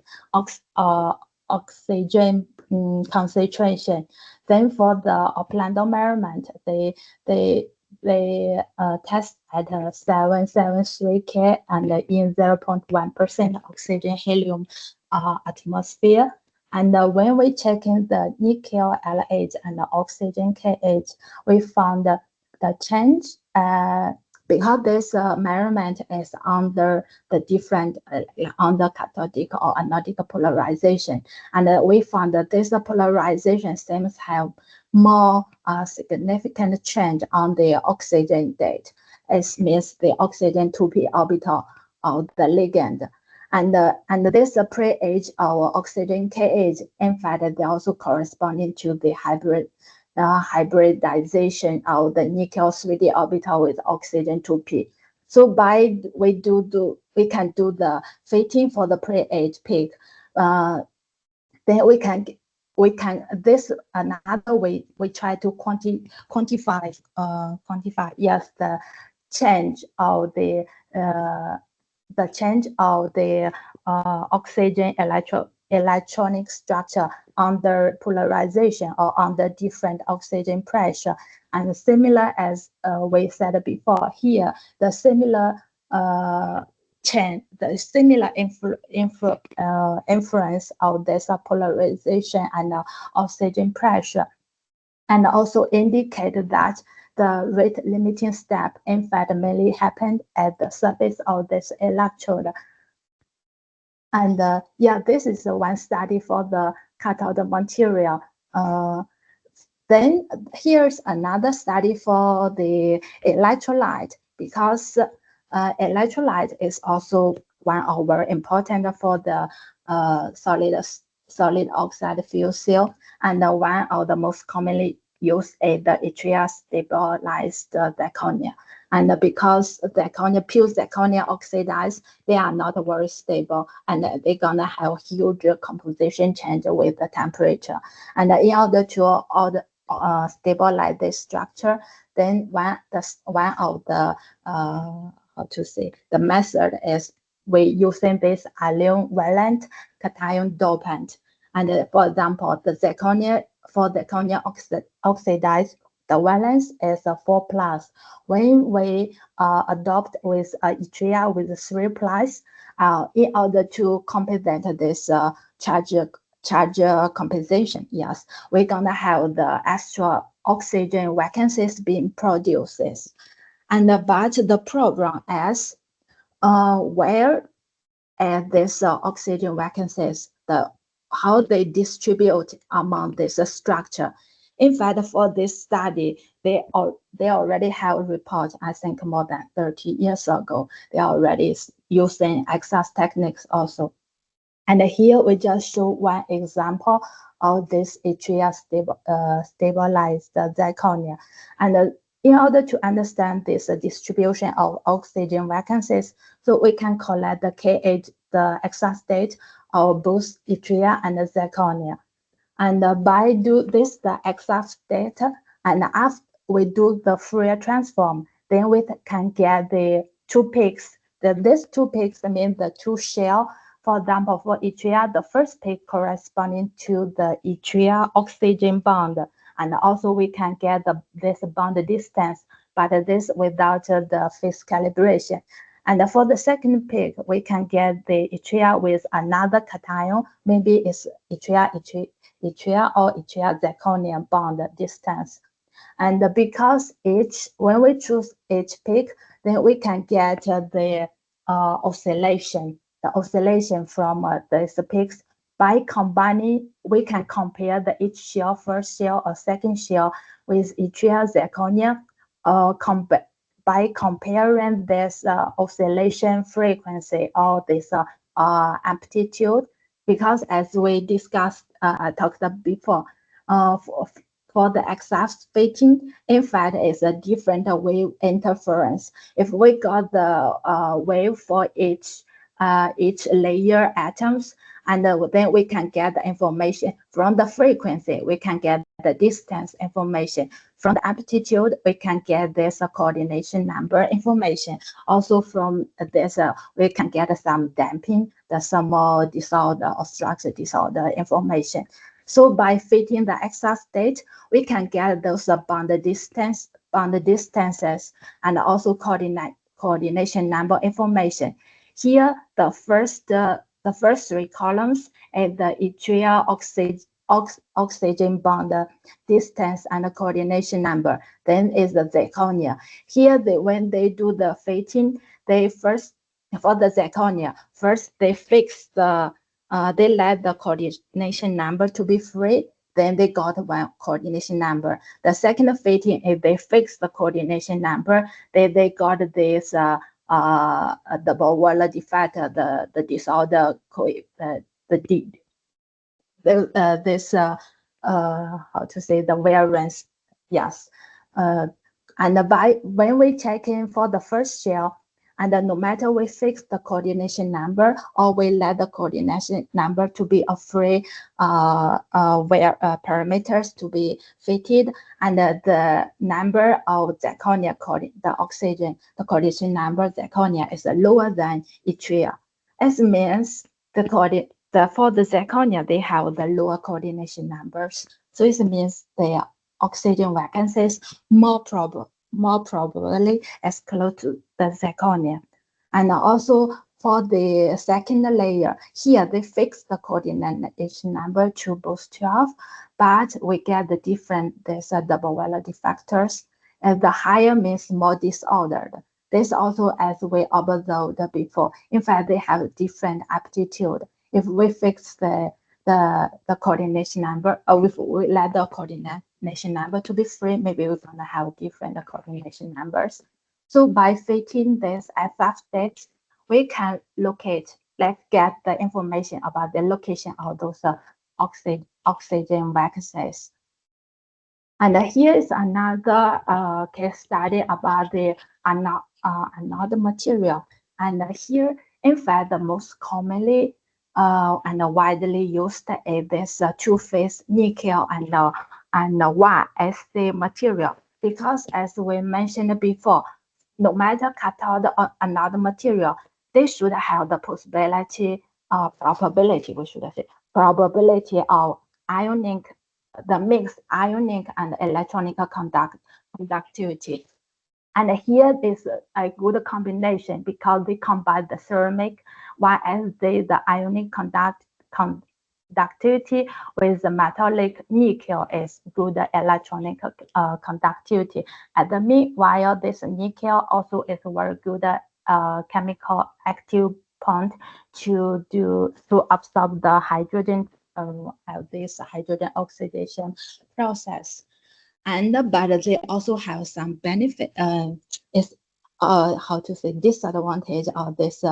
concentration. Then for the Orlando measurement, they test at 773 K and in 0.1% oxygen helium atmosphere. And when we check in the nickel LH and the oxygen KH, we found the change because this measurement is under the different under cathodic or anodic polarization, and we found that this polarization seems to have more significant change on the oxygen date. It means the oxygen 2p orbital of the ligand. And this pre-age or oxygen KH, in fact, they also corresponding to the hybridization of the nickel 3D orbital with oxygen 2p. So we can do the fitting for the pre-age peak. Then we can this another way we try to quantify yes the change of the oxygen electronic structure under polarization or under different oxygen pressure. And similar as we said before here, the similar change, the similar influence of this polarization and oxygen pressure, and also indicated that the rate limiting step in fact mainly happened at the surface of this electrode. And yeah, this is one study for the cathode material. Then here's another study for the electrolyte, because electrolyte is also one of very important for the solid oxide fuel cell, and one of the most commonly used is the yttria stabilized zirconia. And because pure zirconia oxidized, they are not very stable, and they're gonna have huge composition change with the temperature. And in order to stabilize this structure, then one of the the method is we using this ion valent cation dopant. And for example, the zirconia oxidized, the valence is a 4+. When we adopt with yttria with 3+, in order to compensate this charge compensation, yes, we're gonna have the extra oxygen vacancies being produced. And but the problem is where this oxygen vacancies, how they distribute among this structure. In fact, for this study, they already have a report, I think more than 30 years ago. They are already using excess techniques also. And here we just show one example of this yttria stabilized zirconia. And in order to understand this distribution of oxygen vacancies, so we can collect the KH, the excess state of both yttria and zirconia. And by do this, the excess data, and after we do the Fourier transform, then we can get the two peaks. These two peaks mean the two shell. For example, for yttria, the first peak corresponding to the yttria oxygen bond, and also we can get this bond distance, but this without the phase calibration. And for the second peak, we can get the yttria with another cation, maybe it's yttria or yttria zirconia bond distance. And because when we choose each peak, then we can get the oscillation from these peaks. By combining, we can compare each shell, first shell or second shell, with yttria zirconia, by comparing this oscillation frequency or this amplitude, because as we discussed, I talked about before, for the x-axis fitting, in fact, it's a different wave interference. If we got the wave for each layer atoms, and then we can get the information from the frequency. We can get the distance information. From the amplitude, we can get this coordination number information. Also from this, we can get some damping, the thermal disorder or structure disorder information. So by fitting the x-axis state, we can get those bond distances, and also coordination number information. Here, the first three columns is the yttria oxygen bond distance and the coordination number. Then is the zirconia. Here, when they do the fitting, for the zirconia, first they fix they let the coordination number to be free, then they got one coordination number. The second fitting, if they fix the coordination number, they got this the Bowler defect, the disorder, how to say, the variance, yes. And when we check in for the first shell, and no matter we fix the coordination number or we let the coordination number to be a free parameters to be fitted, and the number of zirconia, the coordination number zirconia is lower than yttria. It means for the zirconia, they have the lower coordination numbers. So it means the oxygen vacancies more probably as close to the zirconia. And also for the second layer, here they fix the coordination number to both 12, but we get the different, there's a double validity factors, and the higher means more disordered. This also, as we observed before, in fact, they have different aptitude. If we fix the coordination number, or if we let the coordination number to be free, maybe we're gonna have different coordination numbers. So by fitting this SF state, we can get the information about the location of those oxygen vacancies. And here is another case study about the another material. And here, in fact, the most commonly and widely used is this two-phase nickel and YSC material. Because as we mentioned before, no matter cathode or another material, they should have the probability of ionic, the mixed ionic and electronic conductivity. And here is a good combination because they combine the ceramic, whereas the ionic conductivity with the metallic nickel is good electronic conductivity. And meanwhile, this nickel also is very good chemical active point to absorb the hydrogen, this hydrogen oxidation process. And but they also have some benefit. Is how to say disadvantage of this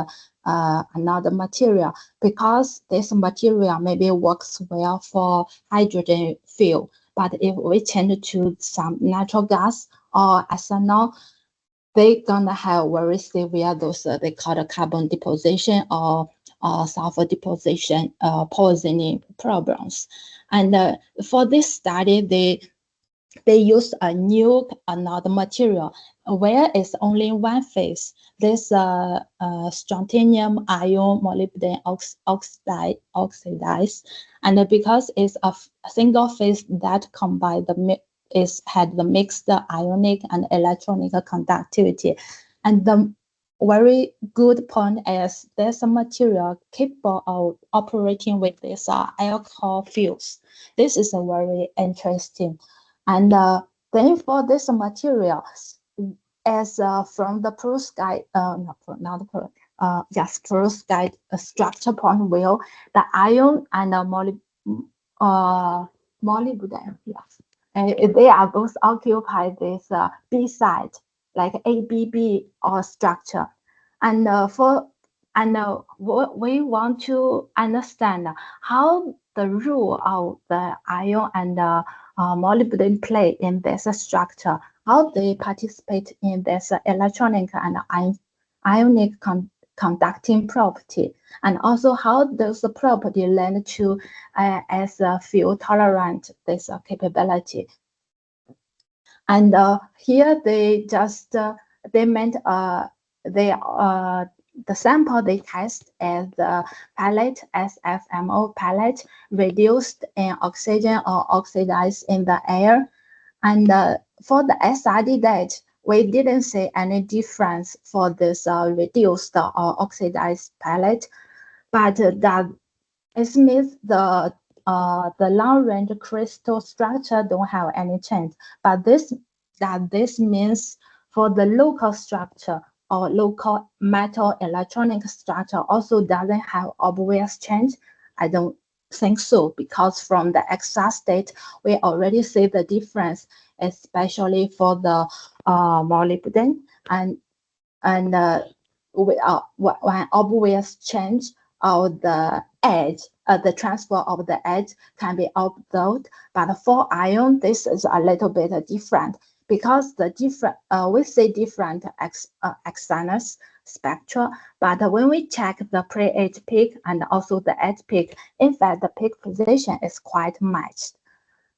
another material, because this material maybe works well for hydrogen fuel, but if we change to some natural gas or ethanol, they gonna have very severe those they call the carbon deposition or sulfur deposition poisoning problems. And for this study, they use another material where it's only one phase, this strontium ion molybdenum oxidized, and because it's a single phase that combine had the mixed ionic and electronic conductivity. And the very good point is there's a material capable of operating with this alcohol fuels. This is a very interesting. And then for this material, as from the perovskite, perovskite structure point of view, the ion and molybdenum, they are both occupy this B side, like ABB or structure, and we want to understand how the role of the ion and molybdenum play in this structure, how they participate in this electronic and ionic conducting property, and also how those property lend to as a field tolerant this capability. And here they just they meant the sample they test as the pellet, SFMO pellet, reduced in oxygen or oxidized in the air. And for the SRD date, we didn't see any difference for this reduced or oxidized pellet, but that it means the long-range crystal structure don't have any change. But this means for the local structure or local metal electronic structure also doesn't have obvious change. I don't think so, because from the XR state we already see the difference, especially for the molybdenum, and one obvious change of the edge, the transfer of the edge can be observed. But for ion, this is a little bit different, because the different we see different external spectra, but when we check the pre-edge peak and also the edge peak, in fact the peak position is quite matched.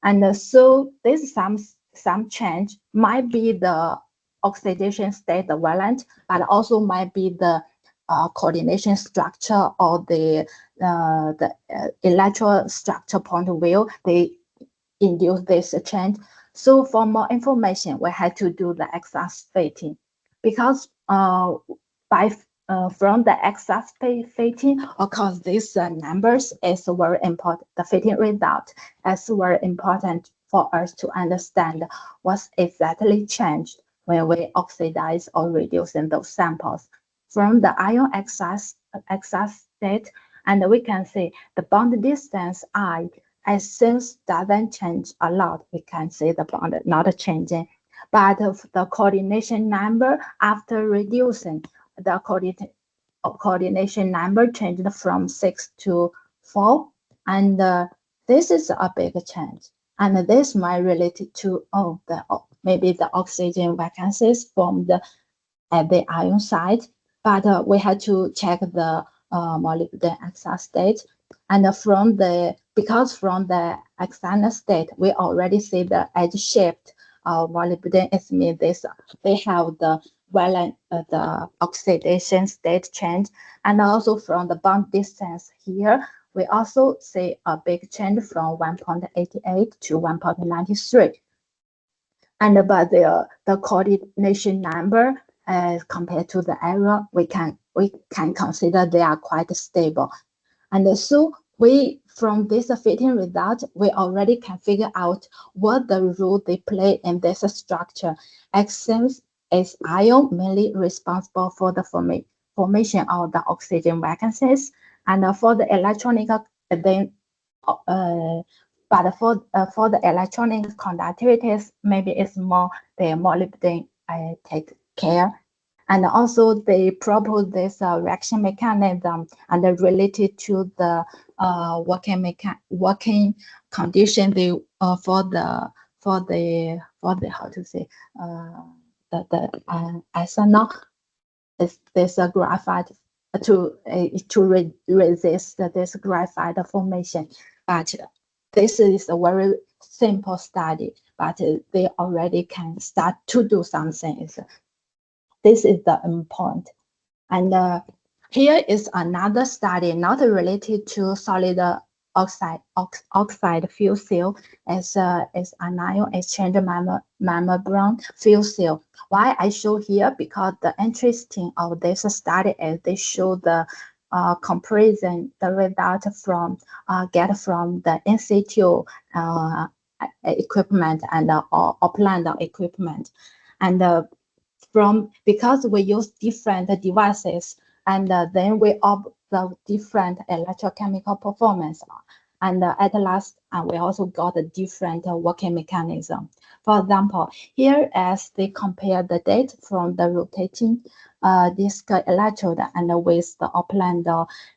And so this some change might be the oxidation state valent, but also might be the coordination structure or the electron structure point of view. They induce this change. So for more information, we had to do the XR fitting, because from the XR fitting, of course, these numbers is very important. The fitting result is very important for us to understand what's exactly changed when we oxidize or reduce in those samples. From the ion XR state, and we can see the bond distance I, as since doesn't change a lot, we can see the bond not changing. But the coordination number after reducing, the coordination number changed from 6 to 4, and this is a big change. And this might relate to maybe the oxygen vacancies formed at the ion side. But we had to check the molybdenum XR state, and because from the external state we already see the edge shift of molybdenum. It means they have the valent the oxidation state change, and also from the bond distance here we also see a big change from 1.88 to 1.93. And but the coordination number compared to the error, we can consider they are quite stable. And so from this fitting result, we already can figure out what the role they play in this structure. Since is ion mainly responsible for the formation of the oxygen vacancies, and for the electronic but for the electronic conductivities, maybe it's more the molybdenum take care. And also they propose this reaction mechanism and related to the working condition they for the how to say the ethanol is this graphite to resist this graphite formation. But this is a very simple study, but they already can start to do something. This is the endpoint. And here is another study not related to solid oxide fuel cell as anion exchange membrane fuel cell. Why I show here? Because the interesting of this study is they show the comparison, the result from get from the in situ equipment and upland equipment, and because we use different devices, and then we observe different electrochemical performance, and at last, we also got a different working mechanism. For example, here as they compare the data from the rotating disc electrode and with the upland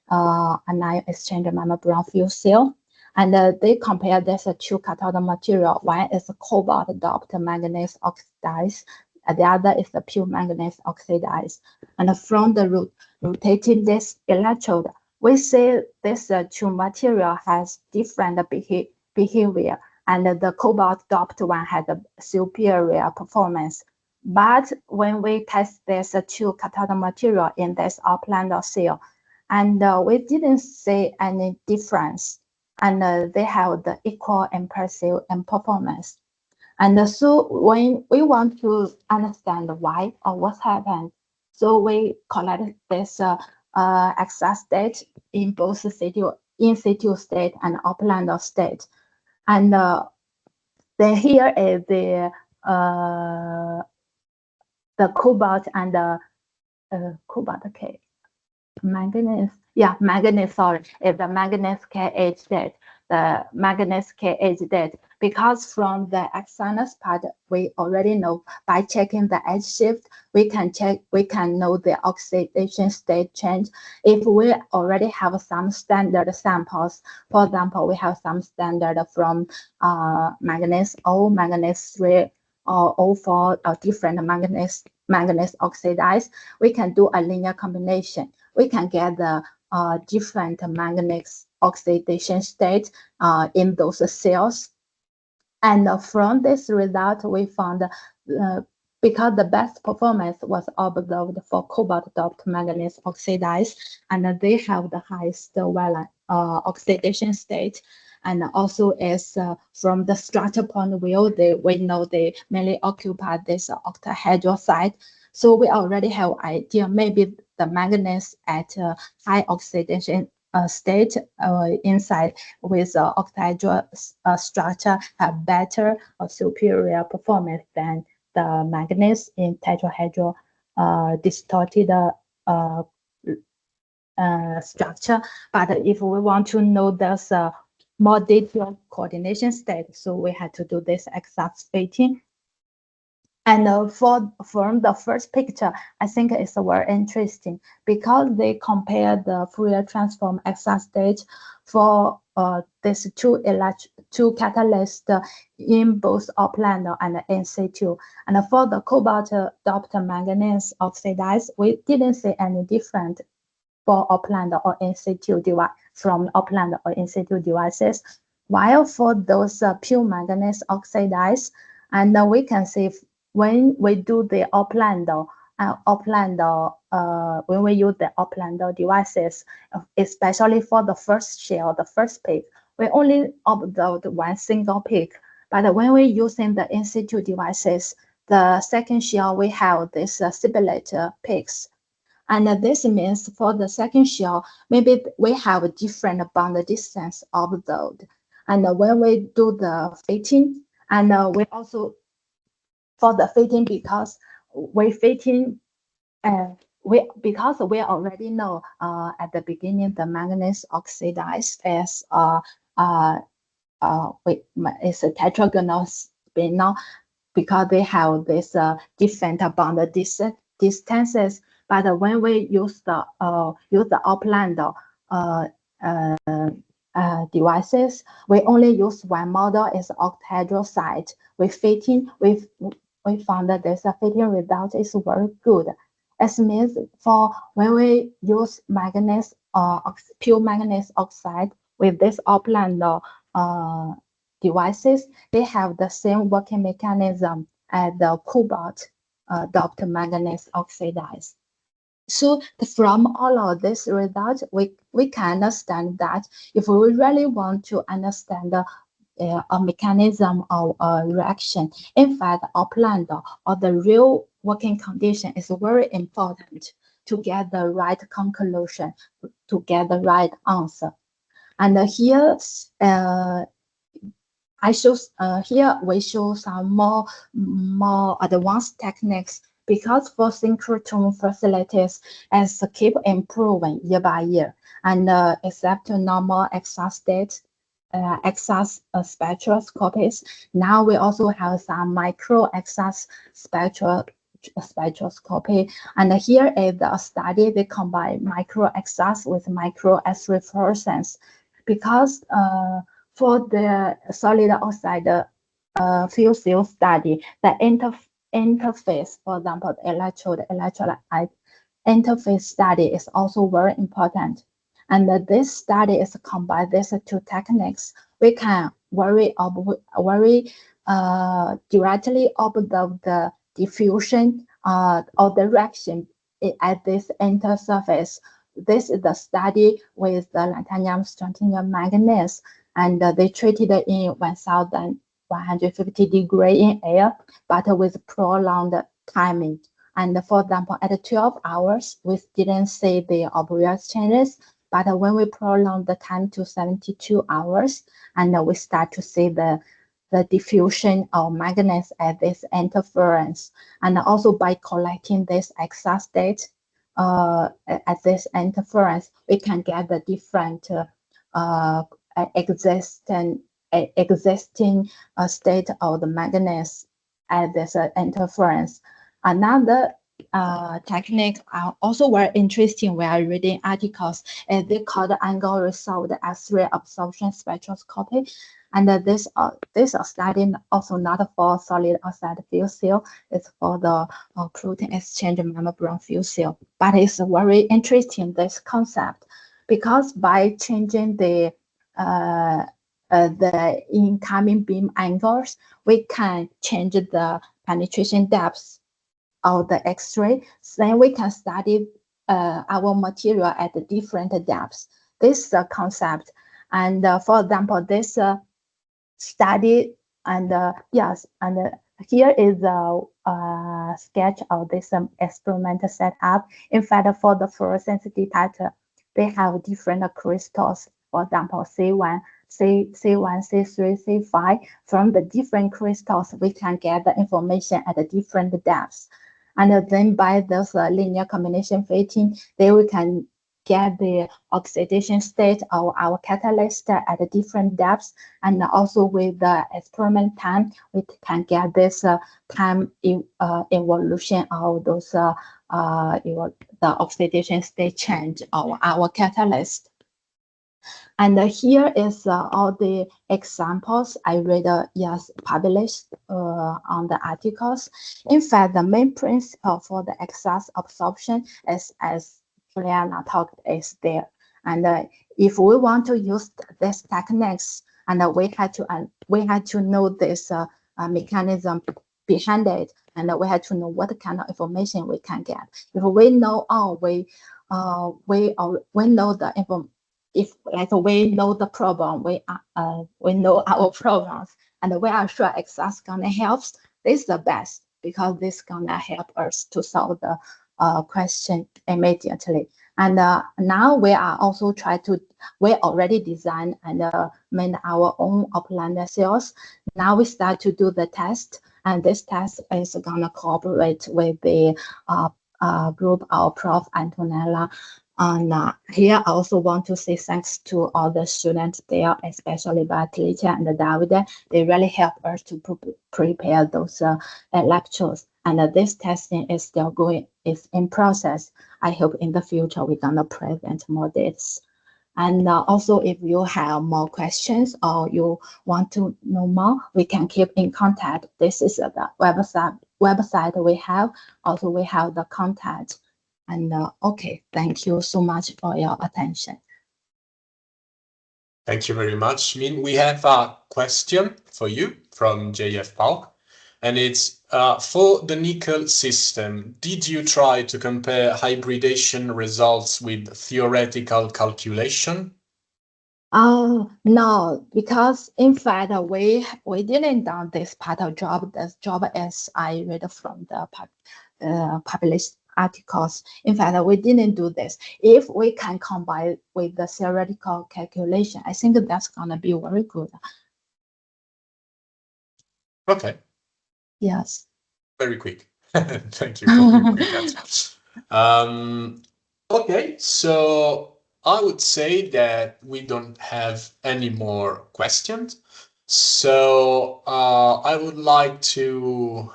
anion exchange membrane fuel cell. And they compare this two cathode material. One is cobalt doped manganese oxide, the other is the pure manganese oxidized. And from the rotating disc electrode, we see this two material has different behavior, and the cobalt doped one has a superior performance. But when we test this two cathode material in this upland cell, and we didn't see any difference, and they have the equal impressive and performance. And so when we want to understand why or what happened, so we collect this excess state in both in situ state and upland state. And then here is the cobalt and the cobalt K. Manganese, yeah, manganese, sorry, if the manganese KH state, the manganese KH state, because from the exogenous part, we already know by checking the edge shift, we can know the oxidation state change. If we already have some standard samples, for example, we have some standard from manganese O, manganese 3, or O4, or different manganese oxidized, we can do a linear combination. We can get the different manganese oxidation state in those cells. And from this result, we found because the best performance was observed for cobalt doped manganese oxidized, and they have the highest valence oxidation state. And also as from the structure point of view, we know they mainly occupy this octahedral site. So we already have idea maybe the manganese at high oxidation state inside with octahedral structure have better or superior performance than the manganese in tetrahedral distorted structure. But if we want to know this more detailed coordination state, so we had to do this exact spacing. And from the first picture, I think it's very interesting because they compare the Fourier transform exact state for these two catalysts in both upland and in situ. And for the cobalt doped manganese oxidized, we didn't see any different for upland or in situ device from upland or in situ devices. While for those pure manganese oxidized, and we can see when we do the upland, when we use the upland devices, especially for the first shell, the first peak, we only observed one single peak. But when we're using the in situ devices, the second shell, we have this sibillate peaks. And this means for the second shell, maybe we have a different bound distance observed. And when we do the fitting, and we also for the fitting, because we fitting, because we already know at the beginning the manganese oxidized as it's a tetragonal spinel because they have this different bound distances. But when we use the upland devices, we only use one model is octahedral site. We found that this fitting result is very good. It means for when we use manganese pure manganese oxide with this upland devices, they have the same working mechanism as the cobalt doped manganese oxidized. So from all of this result, we can understand that if we really want to understand a mechanism of a reaction, in fact, upland or the real working condition is very important to get the right conclusion, to get the right answer. And here, here we show some more advanced techniques, because for synchrotron facilities as keep improving year by year, and except normal XR state, XR spectroscopies, now we also have some micro XR spectroscopy. And here is a study, they combine micro XRs with micro X-ray fluorescence, because for the solid oxide fuel cell study, the interface, for example, the electrolyte interface study is also very important. And this study is combined these two techniques. We can very directly observe the diffusion or the reaction at this intersurface. This is the study with the lanthanum strontium manganese, and they treated it in 1150 degrees in air, but with prolonged timing. And for example, at 12 hours, we didn't see the obvious changes, but when we prolong the time to 72 hours, and we start to see the diffusion of manganese at this interference. And also by collecting this XR state at this interference, we can get the different existing state of the manganese at this interference. Another technique also very interesting. We are reading articles, they call the angle resolved X-ray absorption spectroscopy. And this study also not for solid oxide fuel cell, it's for the protein exchange membrane fuel cell. But it's very interesting, this concept, because by changing the incoming beam angles, we can change the penetration depths of the X-ray. Then we can study our material at different depths. This is a concept. And for example, this study, and yes, and here is a sketch of this experimental setup. In fact, for the fluorescence detector, they have different crystals. For example, C1, C1, C3, C5. From the different crystals, we can get the information at the different depths. And then by this linear combination fitting, then we can get the oxidation state of our catalyst at a different depths. And also with the experiment time, we can get this time evolution of those the oxidation state change of our catalyst. And here is all the examples I read, yes, published on the articles. In fact, the main principle for the excess absorption is, as Juliana talked, is there. And if we want to use these techniques, and we had to know this mechanism behind it, and we had to know what kind of information we can get. If we know we know the information. If like we know the problem, we know our problems, and we are sure Excel is gonna help. This is the best, because this is gonna help us to solve the question immediately. And now we are also we already designed and made our own upland cells. Now we start to do the test, and this test is gonna cooperate with the group of Prof. Antonella. And here I also want to say thanks to all the students there, especially Beatrice and Davide. They really help us to prepare those lectures. And this testing is still going, is in process. I hope in the future we're gonna present more dates. And also, if you have more questions or you want to know more, we can keep in contact. This is the website we have. Also, we have the contact. And okay, thank you so much for your attention. Thank you very much, Min. We have a question for you from JF Palk. and it's for the nickel system. Did you try to compare hybridation results with theoretical calculation? Oh no, because in fact we didn't do this part of job. This job, as I read from the published articles. In fact, we didn't do this. If we can combine with the theoretical calculation, I think that's gonna be very good. Okay. Yes. Very quick. Thank you for the quick answer. Okay, so I would say that we don't have any more questions. So I would like to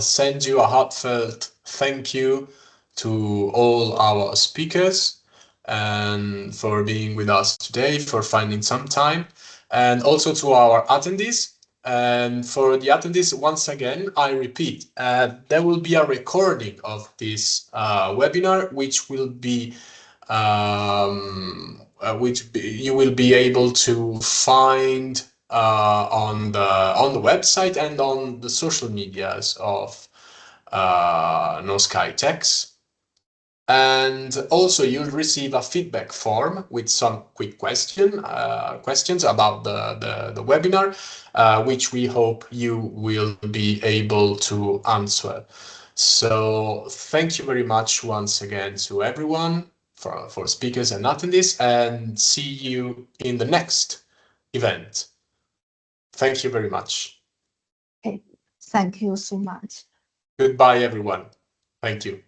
send you a heartfelt thank you to all our speakers and for being with us today, for finding some time, and also to our attendees. And for the attendees, once again, I repeat, there will be a recording of this webinar, which will be you will be able to find on the website and on the social medias of Knowskite-x. And also you'll receive a feedback form with some quick questions about the webinar, which we hope you will be able to answer. So thank you very much once again to everyone, for speakers and attendees, and see you in the next event. Thank you very much. Okay. Thank you so much. Goodbye, everyone. Thank you.